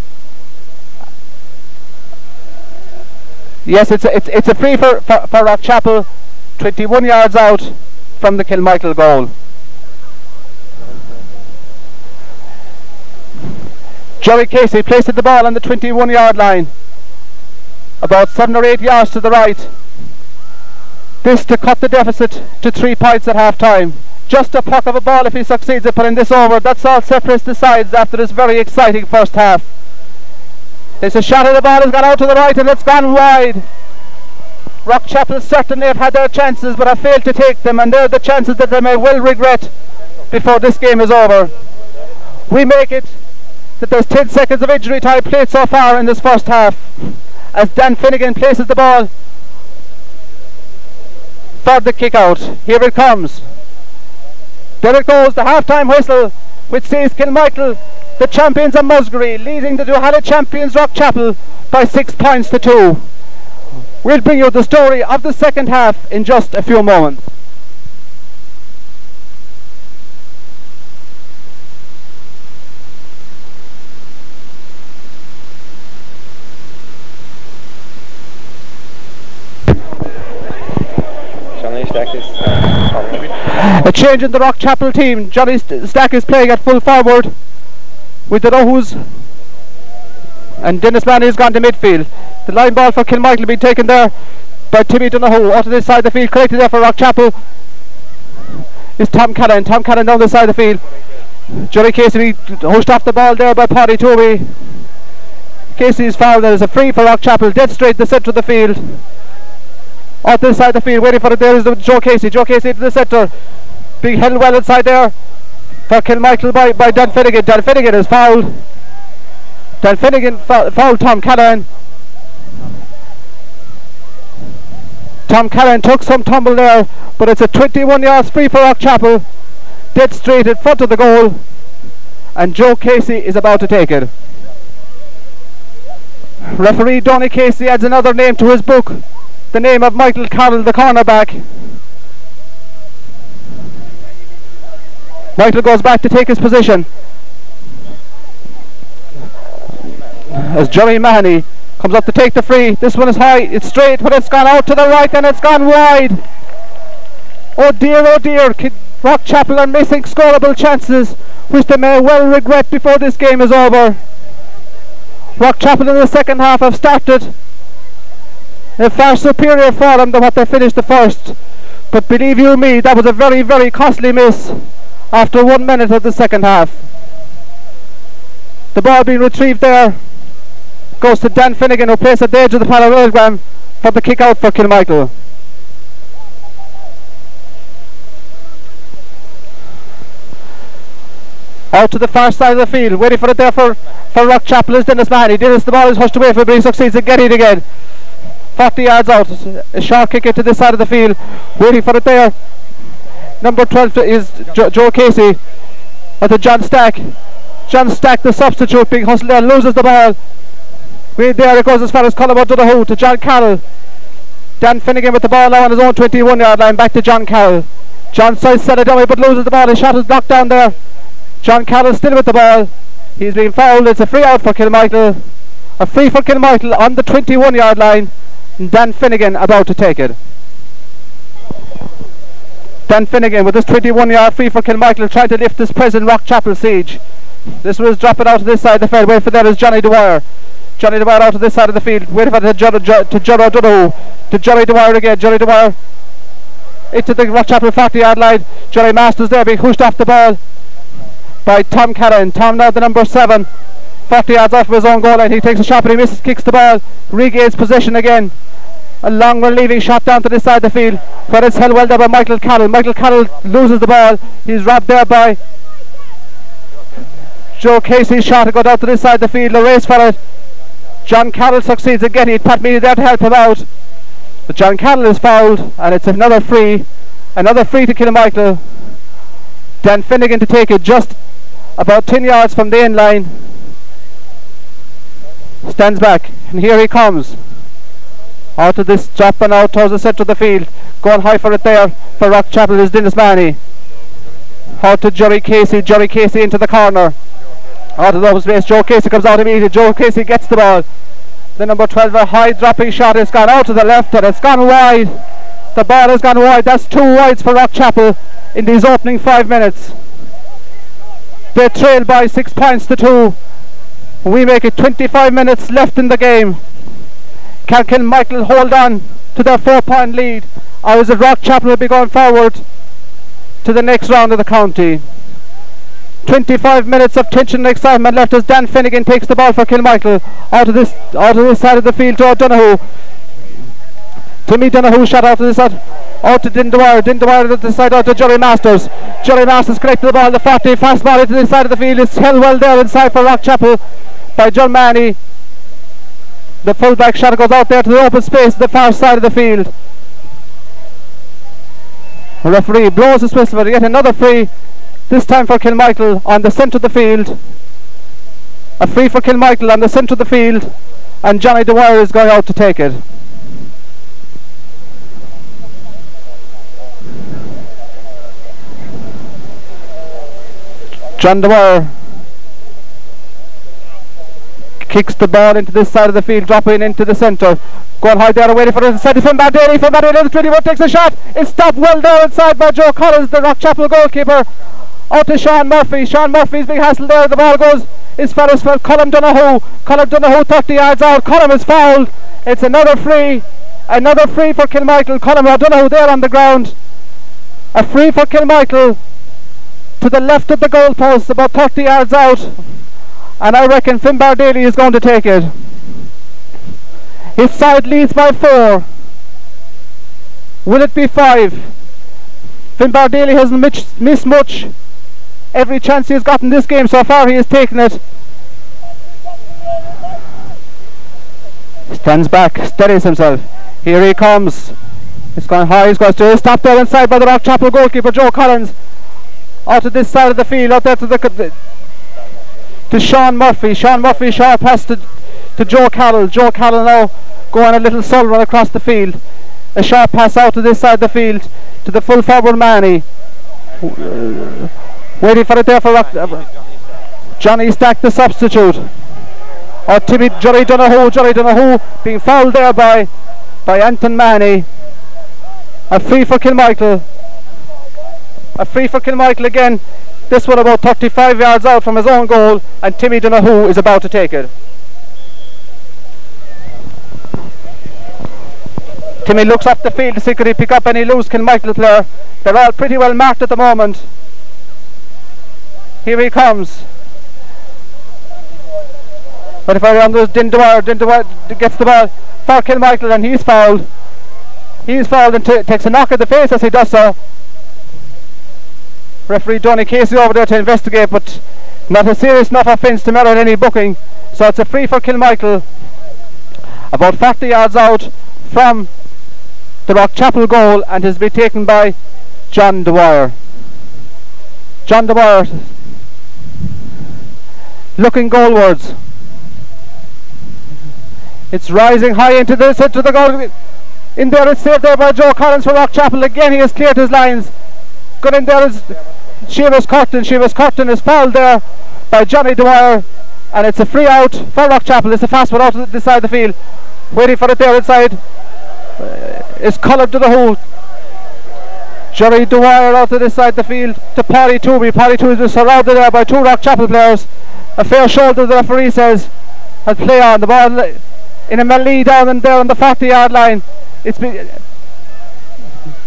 Yes, it's a free for Rock Chapel, 21 yards out from the Kilmichael goal. Jerry Casey placed the ball on the 21-yard line, about 7 or 8 yards to the right. This to cut the deficit to 3 points at half time. Just a puck of a ball if he succeeds at putting this over. That's all Cyprus decides after this very exciting first half. There's a shot of the ball, has gone out to the right and it's gone wide. Rock Chapel certainly have had their chances but have failed to take them, and they're the chances that they may well regret before this game is over. We make it that there's 10 seconds of injury time played so far in this first half, as Dan Finnegan places the ball for the kick out. Here it comes. There it goes, the half-time whistle, which sees Kilmichael, the champions of Musgrave, leading the Duhallow champions Rock Chapel by 6 points to 2. We'll bring you the story of the second half in just a few moments. A change in the Rock Chapel team. Johnny Stack is playing at full forward with the Rohus, and Dennis Manny has gone to midfield. The line ball for Kilmichael being taken there by Timmy Donoghue. Out to this side of the field, collected there for Rock Chapel is Tom Callan. Tom Callan down the side of the field. Johnny Casey hushed off the ball there by Paddy Toby. Casey's foul. There is a free for Rock Chapel, dead straight the centre of the field. Out this side of the field, waiting for it there is Joe Casey. Joe Casey into the centre, being held well inside there for Kilmichael by Dan Finnegan. Dan Finnegan is fouled. Dan Finnegan fouled Tom Callan. Tom Callan took some tumble there, but it's a 21 yards free for Rock Chapel, dead straight in front of the goal, and Joe Casey is about to take it. Referee Donny Casey adds another name to his book, the name of Michael Carroll, the cornerback. Michael goes back to take his position as Johnny Mahoney comes up to take the free. This one is high, it's straight, but it's gone out to the right and it's gone wide. Oh dear, Rock Chapel are missing scoreable chances which they may well regret before this game is over. Rock Chapel in the second half have started a far superior form than what they finished the first, but believe you me, that was a very, very costly miss after 1 minute of the second half. The ball being retrieved there goes to Dan Finnegan, who plays at the edge of the parallelogram for the kick out for Kilmichael. Out to the far side of the field, waiting for it there for Rock Chapel is Dennis Mahoney. Dennis, the ball is hushed away from him, but he succeeds in getting it again. 40 yards out, a short kick into this side of the field, waiting for it there. Number 12 is Joe Casey, or to John Stack. John Stack, the substitute, being hustled there, loses the ball. There it goes as far as Colin Donoghue to John Carroll. Dan Finnegan with the ball now on his own 21-yard line, back to John Carroll. John Size set it away but loses the ball. His shot is knocked down there. John Carroll still with the ball. He's being fouled. It's a free out for Kilmichael. A free for Kilmichael on the 21-yard line. And Dan Finnegan about to take it. Dan Finnegan with this 21-yard free for Kilmichael, trying to lift this present Rock Chapel siege. This was dropping out to this side of the field. Wait for that is Johnny Dwyer. Johnny Dwyer out to this side of the field. Waiting for the John O'Donoghue. To Johnny Dwyer again. Johnny Dwyer into the Rock Chapel 40-yard line. Johnny Masters there being pushed off the ball by Tom Callan. Tom now the number 7. 40 yards off of his own goal line. He takes a shot but he misses, kicks the ball, regains possession again. A long relieving shot down to this side of the field, where it's held well there by Michael Carroll. Michael Carroll loses the ball. He's robbed there by Joe Casey's shot to go down to this side of the field. A race for it. John Carroll succeeds in getting it. Pat Meany there to help him out. But John Carroll is fouled, and it's another free. Another free to Kilmichael. Dan Finnegan to take it just about 10 yards from the end line. Stands back, and here he comes. Out of this, dropping out towards the centre of the field. Going high for it there for Rock Chapel is Dennis Manny. Out to Jerry Casey. Jerry Casey into the corner. Out of the open space. Joe Casey comes out immediately. Joe Casey gets the ball. The number 12, a high dropping shot, has gone out to the left and it's gone wide. The ball has gone wide. That's 2 wides for Rock Chapel in these opening 5 minutes. They trail by 6 points to 2. We make it 25 minutes left in the game. Can Kilmichael hold on to their 4-point lead, or is it Rock Chapel will be going forward to the next round of the county? 25 minutes of tension and excitement left as Dan Finnegan takes the ball for Kilmichael out of this side of the field to O'Donoghue. Timmy Donoghue shot out to this side, out to Dindwire. Dindwire at the side out to Jerry Masters. Jerry Masters collected the ball, the 40 fast ball into the side of the field. It's held well there inside for Rock Chapel by John Manny. The fullback shot goes out there to the open space, the far side of the field. The referee blows his whistle for yet another free, this time for Kilmichael on the centre of the field. A free for Kilmichael on the centre of the field, and Johnny Dwyer is going out to take it. John Dwyer kicks the ball into this side of the field, dropping into the centre. Going high there, waiting for it. Set from Bandeli. From Bandeli, the 21 takes a shot. It's stopped well there inside by Joe Collins, the Rock Chapel goalkeeper. Out to Sean Murphy. Sean Murphy's big hassle there. The ball goes. His fellows for Colm Donoghue. Colm Donoghue 30 yards out. Colm is fouled. It's another free. Another free for Kilmichael. Colm Donoghue there on the ground. A free for Kilmichael to the left of the goalpost, about 30 yards out. And I reckon Finbar Daly is going to take it. His side leads by 4. Will it be 5? Finbar Daly hasn't missed much. Every chance he has gotten this game so far, he has taken it. Stands back, steadies himself. Here he comes. He's going high, he's going to stop there inside by the Rock Chapel goalkeeper, Joe Collins. Out to this side of the field, out there to Sean Murphy. Sean Murphy short pass to Joe Carroll. Joe Carroll now going a little soul run across the field. A short pass out to this side of the field to the full forward Manny. Waiting for it there for Johnny Stack, the substitute. Or Timmy Jerry Donoghue. Jerry Donoghue being fouled there by Anton Manny. A free for Kilmichael. A free for Kilmichael again. This one about 35 yards out from his own goal, and Timmy Donoghue is about to take it. Timmy looks up the field to see could he pick up any loose Kilmichael player. They're all pretty well marked at the moment. Here he comes. But if I goes Dindwire gets the ball for Kilmichael, and he's fouled. He's fouled and takes a knock at the face as he does so. Referee Donny Casey over there to investigate, but not a serious enough offence to merit any booking. So it's a free for Kilmichael, about 40 yards out from the Rock Chapel goal, and has been taken by John Dwyer. John Dwyer looking goalwards. It's rising high into the centre of the goal. In there, it's saved there by Joe Collins for Rock Chapel. Again, he has cleared his lines. Good in there is Seamus Curtin. Seamus Curtin is fouled there by Johnny Dwyer, and it's a free out for Rock Chapel. It's a fast one out to the side of the field. Waiting for it there inside is Colm Donoghue. Jerry Dwyer out to this side of the field to Paddy Toomey. Paddy Toomey is surrounded there by 2 Rock Chapel players. A fair shoulder, the referee says, and play on. The ball in a melee down and there on the 40-yard line. It's been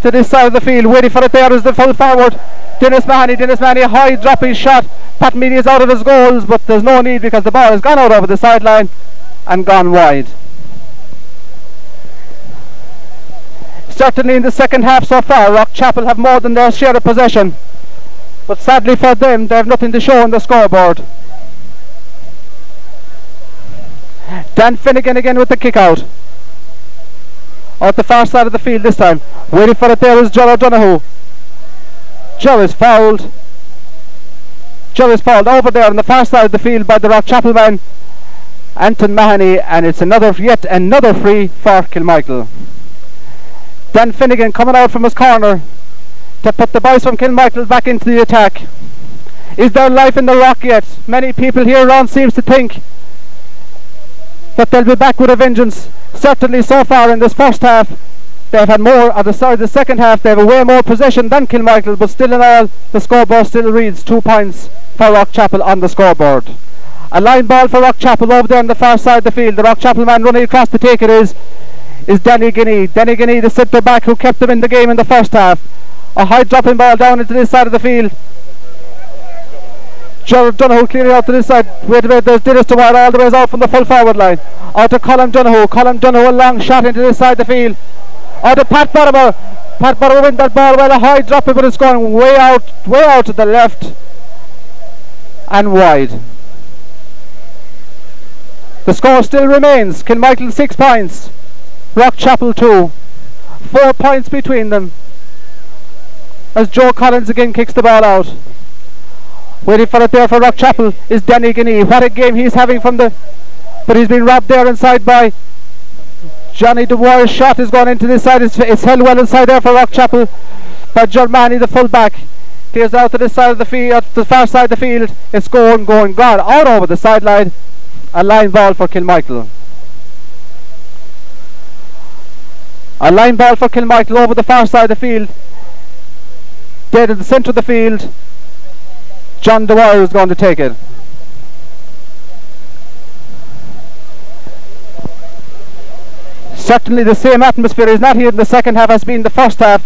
to this side of the field. Waiting for it there is the full forward Dennis Manny. Dennis Manny, a high dropping shot. Pat Meany is out of his goals, but there's no need because the ball has gone out over the sideline and gone wide. Certainly in the second half so far, Rock Chapel have more than their share of possession, but sadly for them, they have nothing to show on the scoreboard. Dan Finnegan again with the kick out the far side of the field this time. Waiting for it there is Joe O'Donoghue. Joe is fouled. Jerry's fouled over there on the far side of the field by the Rockchapel man, Anton Mahoney, and it's yet another free for Kilmichael. Dan Finnegan coming out from his corner to put the boys from Kilmichael back into the attack. Is there life in the Rock yet? Many people here around seems to think that they'll be back with a vengeance. Certainly so far in this first half they've had more. On the side of the second half they have a way more possession than Kilmichael, but still in all the scoreboard still reads 2 points for Rockchapel on the scoreboard. A line ball for Rockchapel over there on the far side of the field. The Rockchapel man running across to take it is Danny Guinea. Danny Guinea, the centre back who kept them in the game in the first half. A high dropping ball down into this side of the field. Gerald Donoghue clearing out to this side. Wait a minute, there's Dennis Dewar all the way out from the full forward line. Out to Colin Donoghue. Colin Donoghue, a long shot into this side of the field. Out to Pat Bottomer. Pat Bottomer wins that ball well, a high dropping, but it's going way out to the left and wide. The score still remains Kilmichael 6 points, Rockchapel 2. 4 points between them as Joe Collins again kicks the ball out. Waiting for it there for Rockchapel is Danny Guinea. What a game he's having but he's been robbed there inside by Johnny Dewar's shot is going into this side. It's held well inside there for Rockchapel by Germani, the full back. Clears out to this side of the field, the far side of the field. It's gone out over the sideline. A line ball for Kilmichael. A line ball for Kilmichael over the far side of the field. Dead in the centre of the field. John Dwyer is going to take it. Certainly the same atmosphere is not here in the second half as been the first half.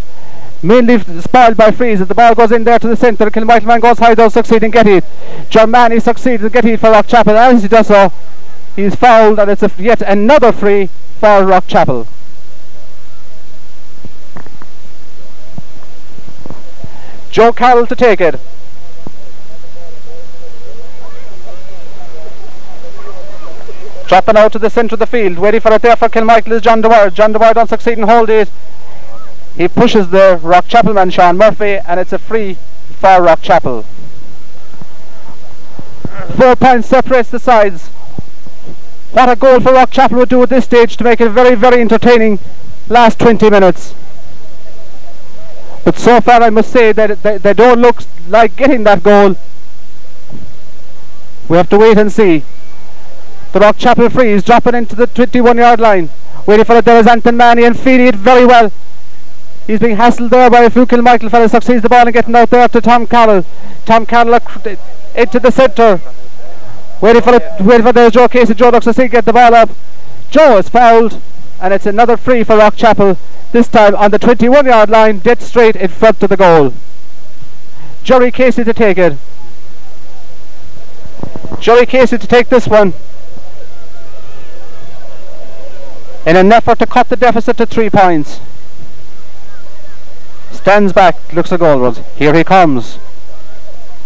Mainly spoiled by freeze. As the ball goes in there to the centre, Kilmichael man goes high, does succeed in getting it. Germani succeeds in getting it for Rockchapel. As he does so, he's fouled, and it's yet another free for Rockchapel. Joe Carroll to take it. Dropping out to the centre of the field, waiting for it there for Kilmichael is John Dewar. John Dewar don't succeed in holding it. He pushes the Rockchapel man, Sean Murphy, and it's a free for Rockchapel. 4 points separates the sides. What a goal for Rockchapel would do at this stage to make it a very, very entertaining last 20 minutes. But so far I must say that they don't look like getting that goal. We have to wait and see. The Rockchapel free is dropping into the 21-yard line. Waiting for it there is Anton Manny and feeding it very well. He's being hassled there by a few Kilmichael fellas. Succeeds the ball and getting out there to Tom Carroll. Tom Carroll into the centre. Waiting for there's Joe Casey. Joe looks to see get the ball up. Joe is fouled, and it's another free for Rockchapel. This time on the 21-yard line, dead straight in front of the goal. Jerry Casey to take it. Jerry Casey to take this one in an effort to cut the deficit to 3 points. Stands back, looks at goalwards. Here he comes.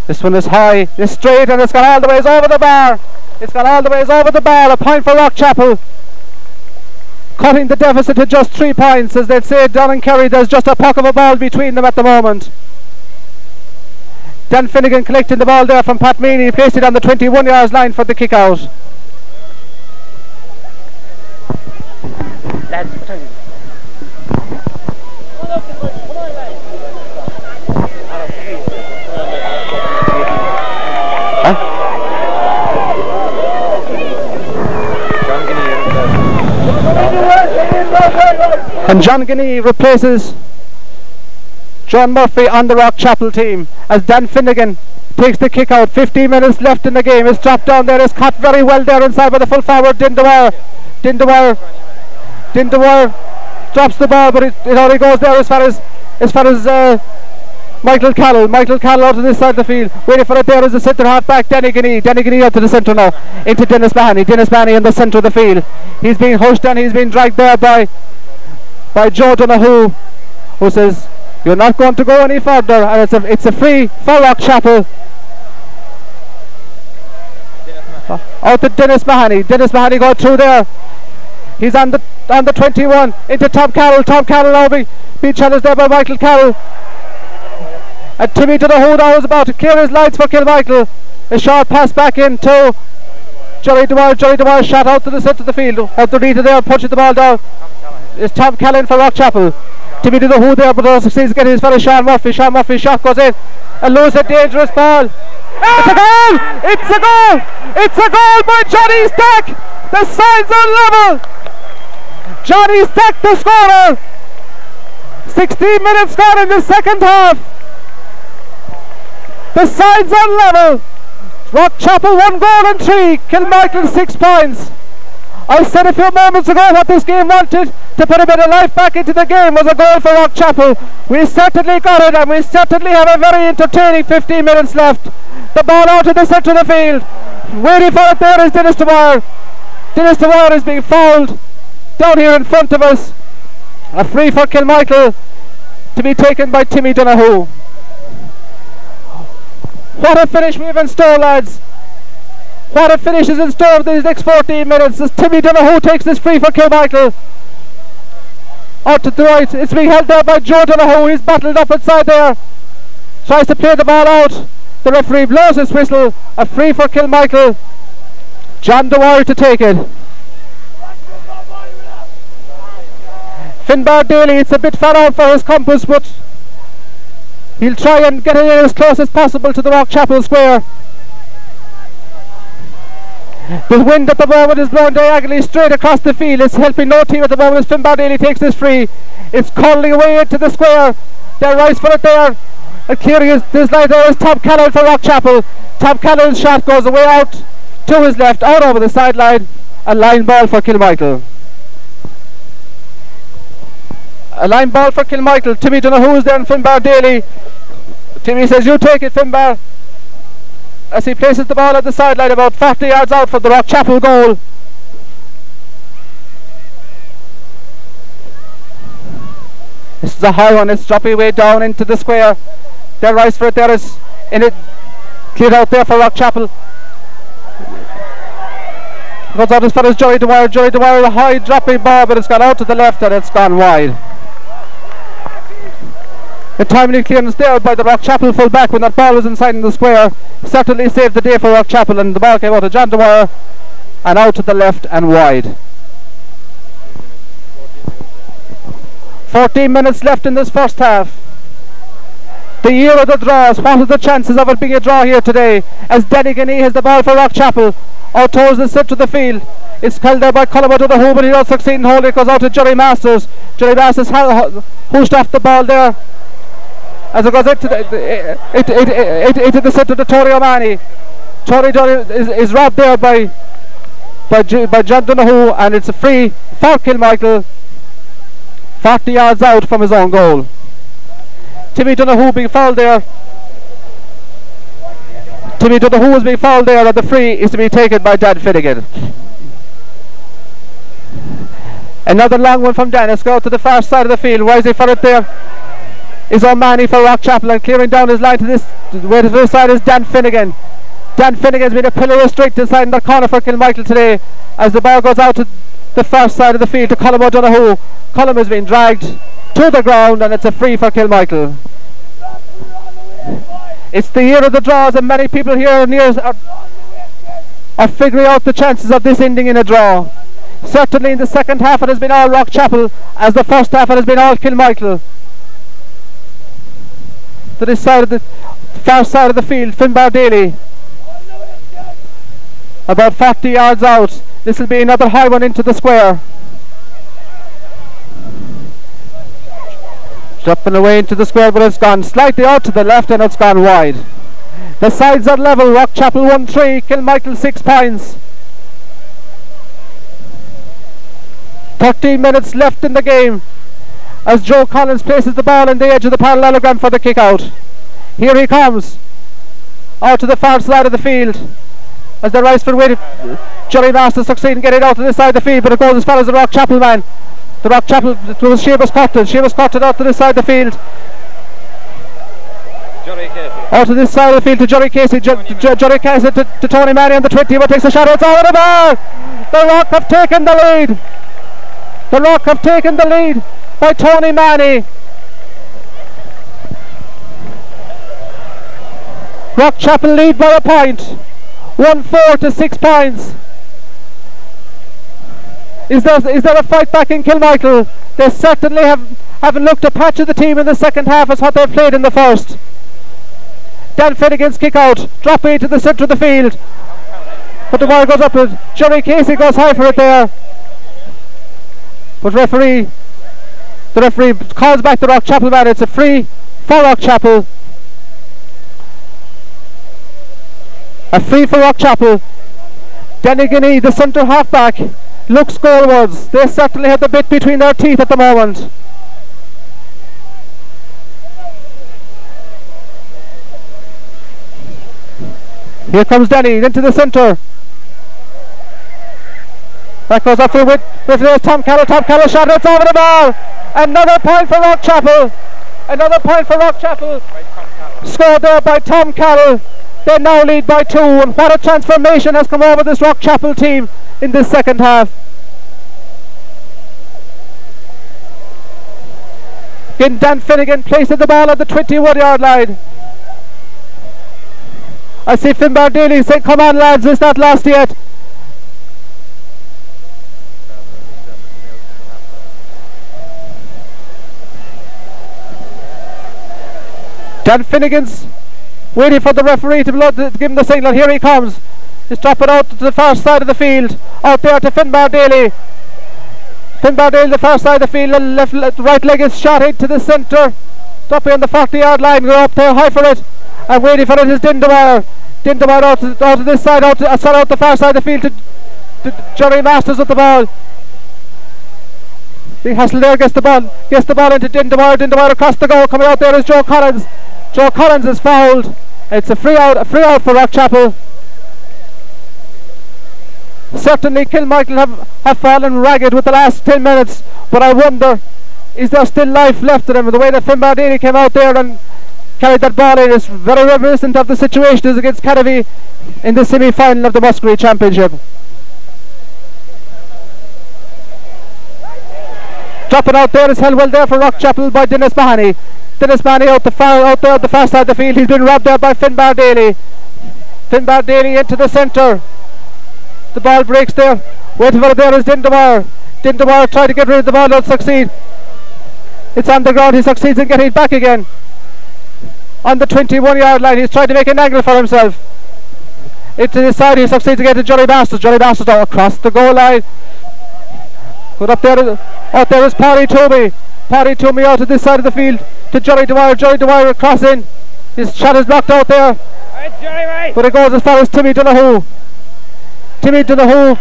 This one is high, it's straight, and it's gone all the ways over the bar. It's gone all the ways over the bar. A point for Rockchapel, cutting the deficit to just 3 points. As they'd say down in Kerry, there's just a puck of a ball between them at the moment. Dan Finnegan collecting the ball there from Pat Meany. He placed it on the 21-yard line for the kick out. And John Guinea replaces John Murphy on the Rockchapel team as Dan Finnegan takes the kick out. 15 minutes left in the game. It's dropped down there. It's caught very well there inside by the full forward Din Dwyer drops the ball, but it only goes there as far as Michael Callell. Michael Callell out to this side of the field. Waiting for it there is the centre half back Danny Guinea. Danny Guinea out to the centre now. Into Dennis Mahoney. Dennis Mahoney in the centre of the field. He's being hushed and he's being dragged there by Joe Donoghue, who says you're not going to go any further, and it's a free for Rockchapel. Out to Dennis Mahoney. Dennis Mahoney got through there. He's on the 21 into Tom Carroll. Tom Carroll now being challenged there by Michael Carroll. And Timmy Donoghue now is about to clear his lines for Kilmichael. A short pass back into Johnny Dwyer. Johnny Dwyer shot out to the centre of the field. Underneath there, punching the ball down. It's Tom Callan for Rockchapel. Timmy Donoghue there, but doesn't succeed getting his fellow Sean Murphy. Sean Murphy's shot goes in. And loses a dangerous ball. It's a goal! It's a goal! It's a goal by Johnny Stack! The sides are level! Johnny Stack the scorer! 16 minutes gone in the second half. The sides are level. Rockchapel 1 goal and 3. Kilmichael 6 points. I said a few moments ago what this game wanted, to put a bit of life back into the game, was a goal for Rockchapel. We certainly got it, and we certainly have a very entertaining 15 minutes left. The ball out to the centre of the field. Waiting for it there is Dennis Dwyer. Dennis Dwyer is being fouled down here in front of us. A free for Kilmichael to be taken by Timmy Donoghue. What a finish we have in store, lads. What a finish is in store for these next 14 minutes as Timmy Donoghue takes this free for Kilmichael. Out to the right, it's being held there by Joe Donoghue. He's battled up inside there. Tries to play the ball out. The referee blows his whistle. A free for Kilmichael. John Dwyer to take it. Finbar Daly, it's a bit far out for his compass, but he'll try and get it in as close as possible to the Rockchapel square. The wind at the moment is blowing diagonally straight across the field. It's helping no team at the moment as Finbar Daly takes this free. It's curling away into the square. They're right for it there. And clearing this line there is Tom Callan for Rockchapel. Tom Callan's shot goes away out to his left, out over the sideline. A line ball for Kilmichael. A line ball for Kilmichael. Timmy Donoghue is there and Finbar Daly. Timmy says, you take it, Finbar, as he places the ball at the sideline about 40 yards out from the Rockchapel goal. This is a high one. It's dropping way down into the square. They're right for it. There is in it, cleared out there for Rockchapel. Goes out as far as Joey Dwyer. Joey Dwyer, a high dropping ball, but it's gone out to the left and it's gone wide. A timely clearance there by the Rockchapel full back when that ball was inside in the square. Certainly saved the day for Rockchapel, and the ball came out to John Dwyer and out to the left and wide. 14 minutes left in this first half. The year of the draws. What are the chances of it being a draw here today? As Danny Guinea has the ball for Rockchapel out towards the centre of the field. It's held there by Colin Donoghue, but he does succeed in holding it. Goes out to Jerry Masters. Jerry Masters hooshed off the ball there as it goes into the centre to Tony O'Mahony. Tony is robbed there by John Donoghue, and it's a free for Kilmichael 40 yards out from his own goal. Timmy Donoghue being fouled there. Timmy Donoghue is being fouled there, and the free is to be taken by Dan Finnegan. Another long one from Dennis. Go to the far side of the field. Rising for it there is O'Mahony for Rockchapel, and clearing down his line to this way to this side is Dan Finnegan. Dan Finnegan's been a pillar of strength inside in that corner for Kilmichael today as the ball goes out to the far side of the field to Colin O'Donoghue. Colin has been dragged to the ground, and it's a free for Kilmichael. It's the year of the draws, and many people here are figuring out the chances of this ending in a draw. Certainly in the second half it has been all Rockchapel, as the first half it has been all Kilmichael. To this side of the far side of the field, Finbar Daly, about 40 yards out. This will be another high one into the square. Dropping away into the square, but it's gone slightly out to the left and it's gone wide. The sides are level. Rockchapel 1-3, Kilmichael 6 points. 13 minutes left in the game as Joe Collins places the ball on the edge of the parallelogram for the kick out. Here he comes out to the far side of the field as the Riceford waited. Jerry Masters succeed in getting out to this side of the field, but it goes as far as the Rockchapel man. The Rockchapel, it was Seamus Cotton. Seamus Cotton out to this side of the field. Out to this side of the field to Johnny Casey. Johnny Casey to Tony Manny on the 20, but takes a shot. It's over the bar. The Rock have taken the lead. The Rock have taken the lead by Tony Manny. Rock Chapel lead by a point. 1-4 to 6 points. Is there a fight back in Kilmichael? They certainly haven't looked a patch of the team in the second half as what they've played in the first. Dan Finnegan's kick out, drop into the centre of the field. But the ball goes up with Jerry Casey, goes high for it there. But the referee calls back the Rock Chapel man. It's a free for Rock Chapel. A free for Rock Chapel. Denny Guinea, the centre half-back, looks goalwards. They certainly have the bit between their teeth at the moment. Here comes Denny into the centre. That goes up with Tom Carroll. Tom Carroll shot, it's over the bar. Another point for Rock Chapel. Another point for Rock Chapel. Scored there by Tom Carroll. They now lead by 2, and what a transformation has come over this Rock Chapel team in this second half. Again, Dan Finnegan places the ball at the 21-yard line. I see Finbar Daly saying, come on lads, it's not lost yet. Dan Finnegan's waiting for the referee to give him the signal. Here he comes. He's dropping out to the far side of the field. Out there to Finbar Daly. Finbar Daly, the far side of the field. The right leg is shot into the centre. Dropping on the 40-yard line. Go up there high for it. And waiting for it is Dindawar. Dindawar out to this side, out the far side of the field to Jerry Masters with the ball. Big hustle there, gets the ball into Dindawar. Dindawar across the goal. Coming out there is Joe Collins. Joe Collins is fouled. It's a free out for Rock Chapel. Certainly Kilmichael have fallen ragged with the last 10 minutes, but I wonder, is there still life left in them? The way that Finbar Daly came out there and carried that ball in is very reminiscent of the situation as against Cannavy in the semi-final of the Muskerry Championship. Dropping out there is held well there for Rock Chapel by Dennis Mahoney. Dennis Mahoney out there at the far side of the field. He's been robbed there by Finbar Daly. Finbar Daly into the centre. The ball breaks there. Waiting for it there is Dindawar. Dindawar trying to get rid of the ball, don't succeed. It's on the ground, he succeeds in getting it back again. On the 21-yard line, he's trying to make an angle for himself. Into the side, he succeeds to get to Johnny Masters. Johnny Masters across the goal line. Good up there. Out there is Paddy Toomey. Paddy Toomey out to this side of the field to Johnny Dwyer. Johnny Dwyer crossing. His shot is blocked out there. Right. But it goes as far as Timmy Donahue. Timmy Donahue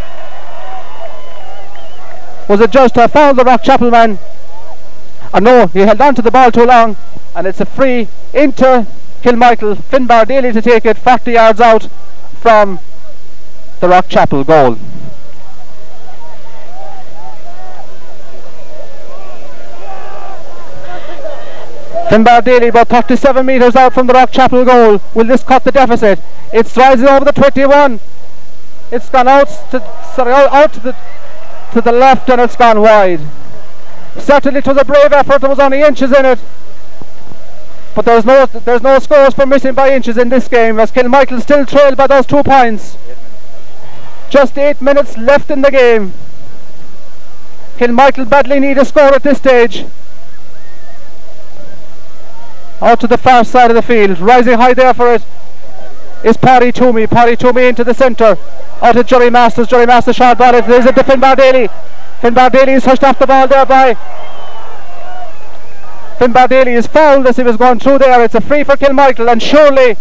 was adjudged to have fouled the Rock Chapel man. And no, he held on to the ball too long, and it's a free into Kilmichael. Finbar Daly to take it 40 yards out from the Rock Chapel goal. Finbar Daly about 37 metres out from the Rock Chapel goal. Will this cut the deficit? It's rising over the 21. It's gone out to the left, and it's gone wide. Certainly it was a brave effort. There was only inches in it, but there's no scores for missing by inches in this game, as Kilmichael still trailed by those 2 points. Just 8 minutes left in the game. Kilmichael badly need a score at this stage. Out to the far side of the field, rising high there for it is Paddy Toomey. Paddy Toomey into the centre. Out to Jerry Masters. Jerry Masters shot ball. It is it to Finbar Daly. Finbar Daly is hushed off the ball there by Finbar Daly is fouled as he was going through there. It's a free for Kilmichael, and surely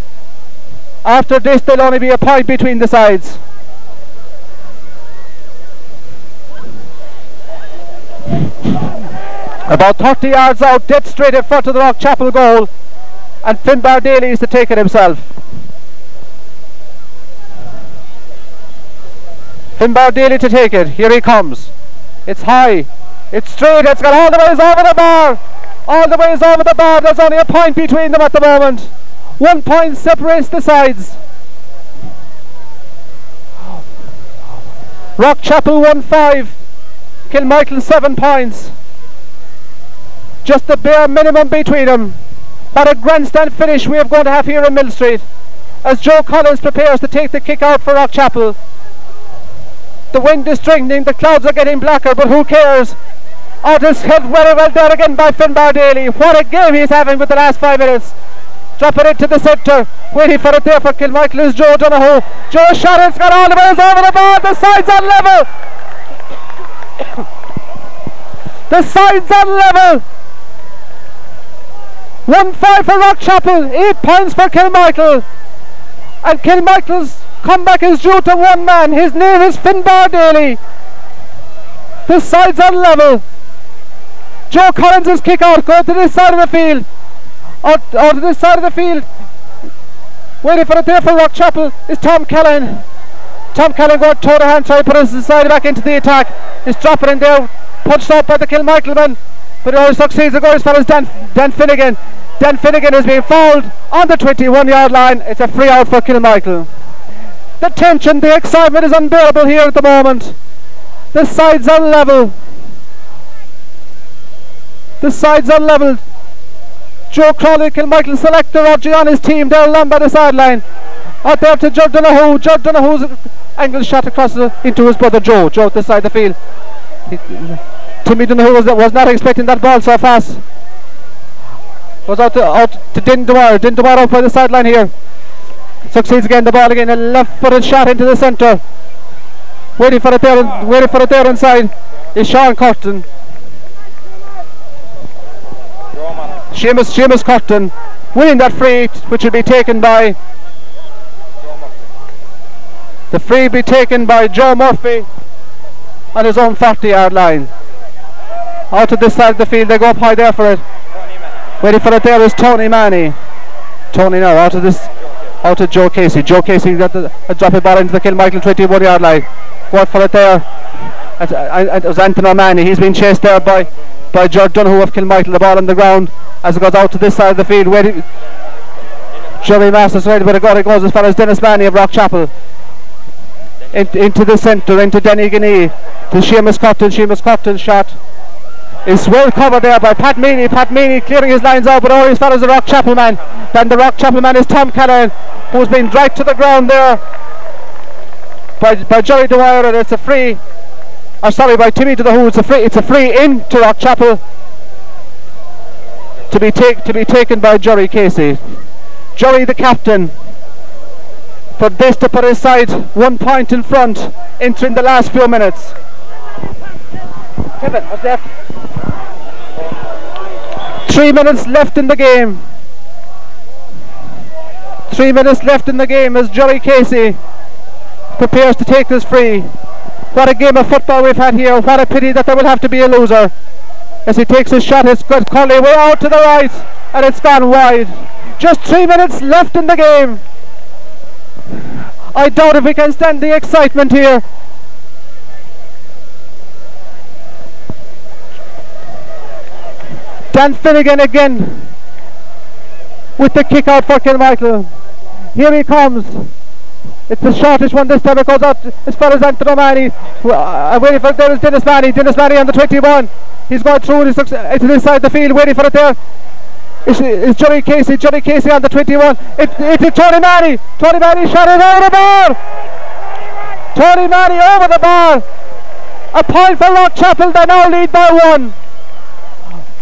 after this there'll only be a point between the sides. About 30 yards out, dead straight in front of the Rock Chapel goal, and Finbar Daly is to take it himself. Finbar Daly to take it. Here he comes. It's high. It's straight. It's got all the ways over the bar. All the ways over the bar. There's only a point between them at the moment. 1 point separates the sides. Rock Chapel 1-5. Kilmichael 7 points. Just the bare minimum between them. What a grandstand finish we are going to have here in Mill Street. as Joe Collins prepares to take the kick out for Rockchapel. The wind is strengthening, the clouds are getting blacker, but who cares? Out his head very well there again by Finbar Daly. What a game he's having with the last 5 minutes. Drop it into the centre, waiting for it there for Kilmichael is Joe Donoghue. Joe shot, it's got all the way over the ball, the side's on level. The side's on level. 1-5 for Rockchapel, 8 points for Kilmichael. And Kilmichael's comeback is due to one man. His name is Finbar Daly. The side's on level. Joe Collins' kick out, go to this side of the field. Out to this side of the field. Waiting for it there for Rockchapel is Tom Callan. Tom Callan going toe to hand, trying to put his side back into the attack. He's dropping in there, punched out by the Kilmichael man, but he only succeeds to go as far as Dan Finnegan. Dan Finnegan is being fouled on the 21-yard line. It's a free out for Kilmichael. The tension, the excitement is unbearable here at the moment. The sides are level. The sides are level. Joe Crowley, Kilmichael selector, Roger on his team. They're along by the sideline. Out there to Joe Donoghue. Joe Donoghue's angle shot across into his brother Joe. Joe at the side of the field. Timmy Donoghue was not expecting that ball so fast. Was out to Din Dwyer. Din Dwyer out by the sideline here. Succeeds again, the ball again. A left-footed shot into the centre. Waiting for it there inside is Sean Curtin. Seamus Curtin winning that free, which will be taken by the free be taken by Joe Murphy on his own 40-yard line. Out to this side of the field, they go up high there for it. Waiting for it there is Tony Manny. Tony now out to Joe Casey. Joe Casey got a drop a ball into the Kilmichael 21-yard line. Go for it there. It was Anthony O'Mahony. He's been chased there by George Donoghue of Kilmichael. The ball on the ground as it goes out to this side of the field. Waiting. Jerry Masters ready, but it goes as far as Dennis Manny of Rockchapel. Into the centre, into Denny Guinea. To Seamus Curtin. Seamus Curtin's shot is well covered there by Pat Meany. Pat Meany clearing his lines out, but only as far as the Rockchapel man. Then the Rockchapel man is Tom Callan, who's been dragged to the ground there by Jerry Dwyer, and it's a free. By Timmy Donoghue. It's a free into Rockchapel to be taken by Jerry Casey. Jerry, the captain, for this to put his side 1 point in front, entering the last few minutes. Kevin, what's that? 3 minutes left in the game. 3 minutes left in the game as Jerry Casey prepares to take this free. What a game of football we've had here. What a pity that there will have to be a loser. As he takes his shot, it's got Conley way out to the right, and it's gone wide. Just 3 minutes left in the game. I doubt if we can stand the excitement here. Dan Finnegan again with the kick out for Kilmichael. Here he comes. It's the shortest one this time. It goes out as far as Anthony O'Mahony. Waiting for it there is Dennis Manny. Dennis Manny on the 21. He's going through into this side of the field. Waiting for it there is Johnny Casey. Johnny Casey on the 21. It's Tony Manny. Tony Manny shot it over the bar. Tony Manny over the bar. A point for Rockchapel. They now lead by 1.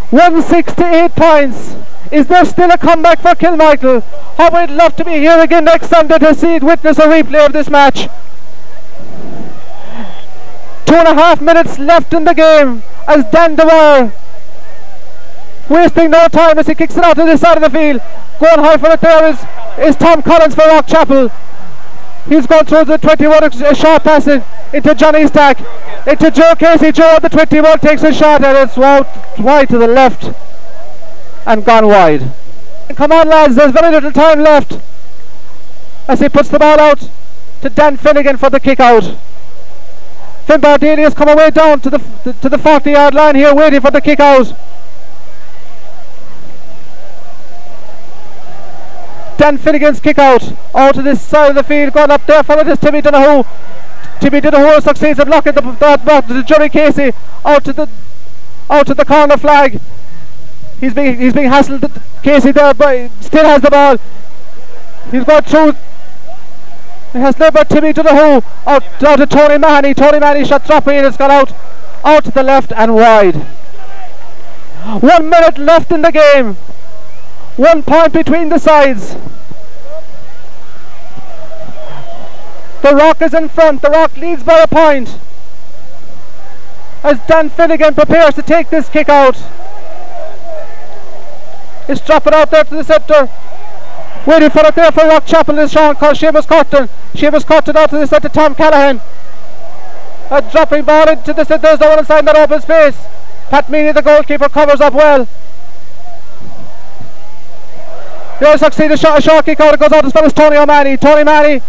168 points. Is there still a comeback for Kilmichael? Oh, we'd love to be here again next Sunday to witness a replay of this match. 2.5 minutes left in the game as Dan Dwyer, wasting no time as he kicks it out to this side of the field. Going high for it there is Tom Collins for Rockchapel. He's gone through the 21, a short pass into Johnny Stack, into Joe Casey. Joe at the 21 takes a shot and it's wide to the left and gone wide. Come on lads, there's very little time left as he puts the ball out to Dan Finnegan for the kick out. Finbar Daly has come away down to the 40-yard line here, waiting for the kick out. Dan Finnegan's kick out to this side of the field, going up there for it is Timmy Donoghue. Timmy Donoghue succeeds at blocking the Jerry Casey out to the corner flag. He's being hassled. Casey there, but still has the ball. He's got through. He has never Timmy Donoghue out to Tony Mahoney. Tony Mahoney shot dropping, and it's gone out to the left and wide. 1 minute left in the game. 1 point between the sides. The Rock is in front. The Rock leads by a point as Dan Finnegan prepares to take this kick out. He's dropping out there to the centre. Waiting for it there for Rock Chapel is Sean called Seamus Curtin. Seamus Curtin out to the centre, Tom Callaghan. A dropping ball into the centre. There's no one inside that open space. Pat Meany, the goalkeeper, covers up well. He'll succeed a short kick out. It goes out as far as Tony O'Mahony. Tony Mahoney,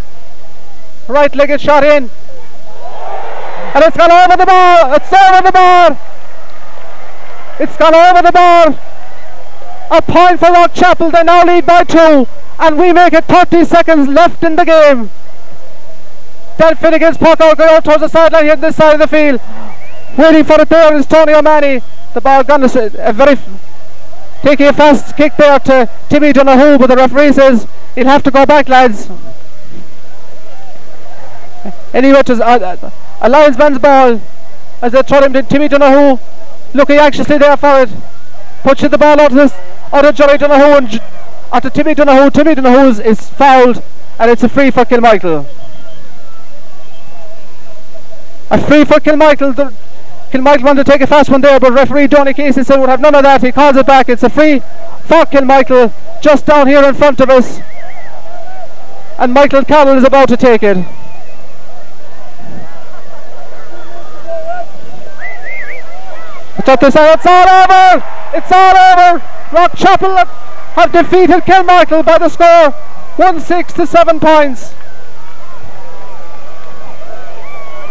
right-legged shot in. And it's gone over the bar. It's over the bar. It's gone over the bar. A point for Rock Chapel. They now lead by 2. And we make it 30 seconds left in the game. Dan Finnegan's puck out going out towards the sideline here on this side of the field. Waiting for it there is Tony O'Mahony. The ball gone taking a fast kick there to Timmy Donoghue, but the referee says he'll have to go back, lads. Anyway, it was a linesman's ball as they throw him to Timmy Donoghue, looking anxiously there for it. Pushing the ball out of Jerry Donoghue and out to Timmy Donoghue. Timmy Donoghue is fouled, and it's a free for Kilmichael. A free for Kilmichael. Kilmichael wanted to take a fast one there, but referee Donny Casey said we'll have none of that. He calls it back. It's a free for Kilmichael just down here in front of us, and Michael Carroll is about to take it. It's all over! It's all over! Rock Chapel have defeated Kilmichael by the score 1-6 to 7 points.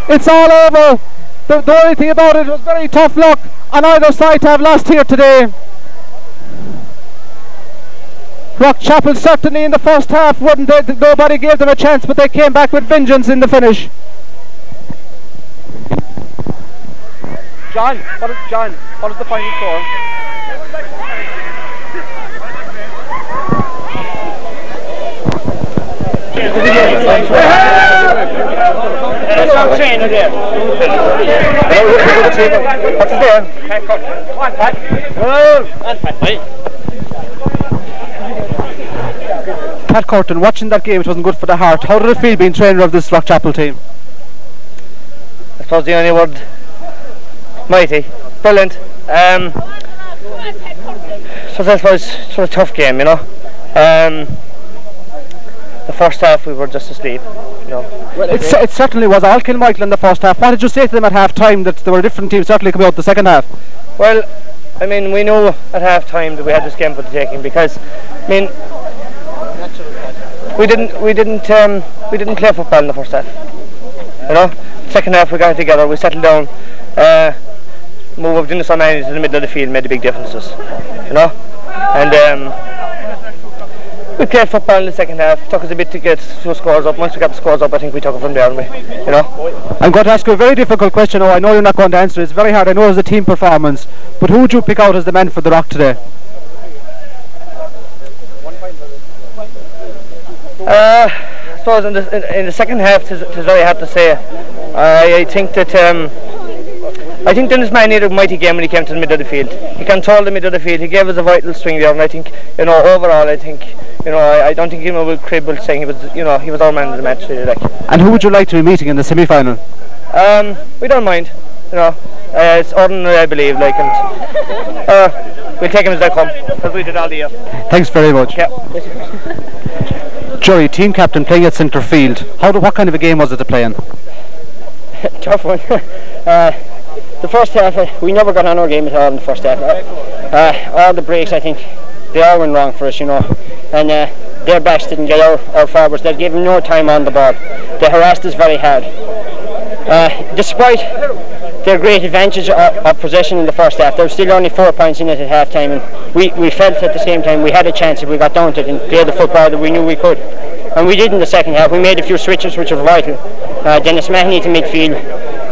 It's all over. The only thing about it was very tough luck on either side to have lost here today. Rock Chapel certainly in the first half nobody gave them a chance, but they came back with vengeance in the finish. John, what is the final score? What's his name? Pat Curtin, watching that game, it wasn't good for the heart. How did it feel being trainer of this Rock Chapel team? I suppose the only word, mighty, brilliant. So that was sort of a tough game, you know. The first half we were just asleep, you know. Well, it certainly was all Kilmichael in the first half. What did you say to them at half time that there were different teams certainly coming out the second half? Well, I mean, we knew at half time that we had this game for the taking because, I mean, we didn't play football in the first half. You know, second half we got it together, we settled down. Move of Dennis O'Mahony to the middle of the field made a big differences, you know, and we played football in the second half. Took us a bit to get two scores up. Once we got the scores up, I think we took it from there, you know. I'm going to ask you a very difficult question. I know you're not going to answer. It's very hard. I know it's a team performance, but who would you pick out as the man for the Rock today? I suppose in the second half, it's very hard to say. I think that. I think Dennis Mahoney had a mighty game when he came to the middle of the field. He controlled the middle of the field. He gave us a vital swing there, and I think, you know, overall, I think, you know, I don't think anyone will cribble saying he was, you know, he was our man of the match. Really, like. And who would you like to be meeting in the semi-final? We don't mind, you know. It's ordinary, I believe, like, and we'll take him as they come, as we did all the year. Thanks very much. Yeah. Jerry, team captain playing at centre field. What kind of a game was it to play in? Tough one. The first half, we never got on our game at all in the first half. All the breaks, I think, they all went wrong for us, you know. And their backs didn't get our forwards. They gave them no time on the ball. They harassed us very hard. Despite their great advantage of possession in the first half, there was still only 4 points in it at half time, and we felt at the same time we had a chance if we got down to it and played the football that we knew we could. And we did in the second half. We made a few switches which were vital. Dennis Mahoney to midfield,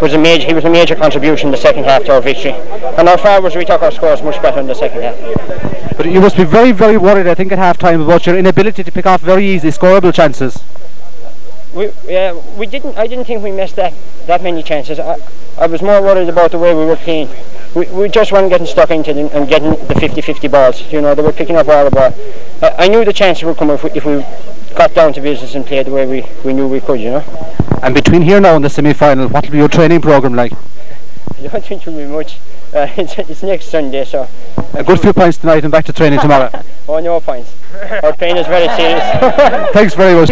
was a major contribution in the second half to our victory. And our forwards, we took our scores much better in the second half. But you must be very, very worried, I think, at half-time about your inability to pick off very easy, scoreable chances. I didn't think we missed that many chances. I was more worried about the way we were playing. We just weren't getting stuck into them and getting the 50-50 balls. You know, they were picking up all the ball. I knew the chances would come if we got down to business and played the way we knew we could, you know. And between here now and the semi-final, what will be your training programme like? I don't think it will be much. It's next Sunday, so... A good few points tonight and back to training tomorrow. Oh, no points. Our pain is very serious. Thanks very much.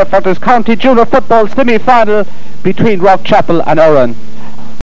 For this county junior football semi-final between Rock Chapel and Oran.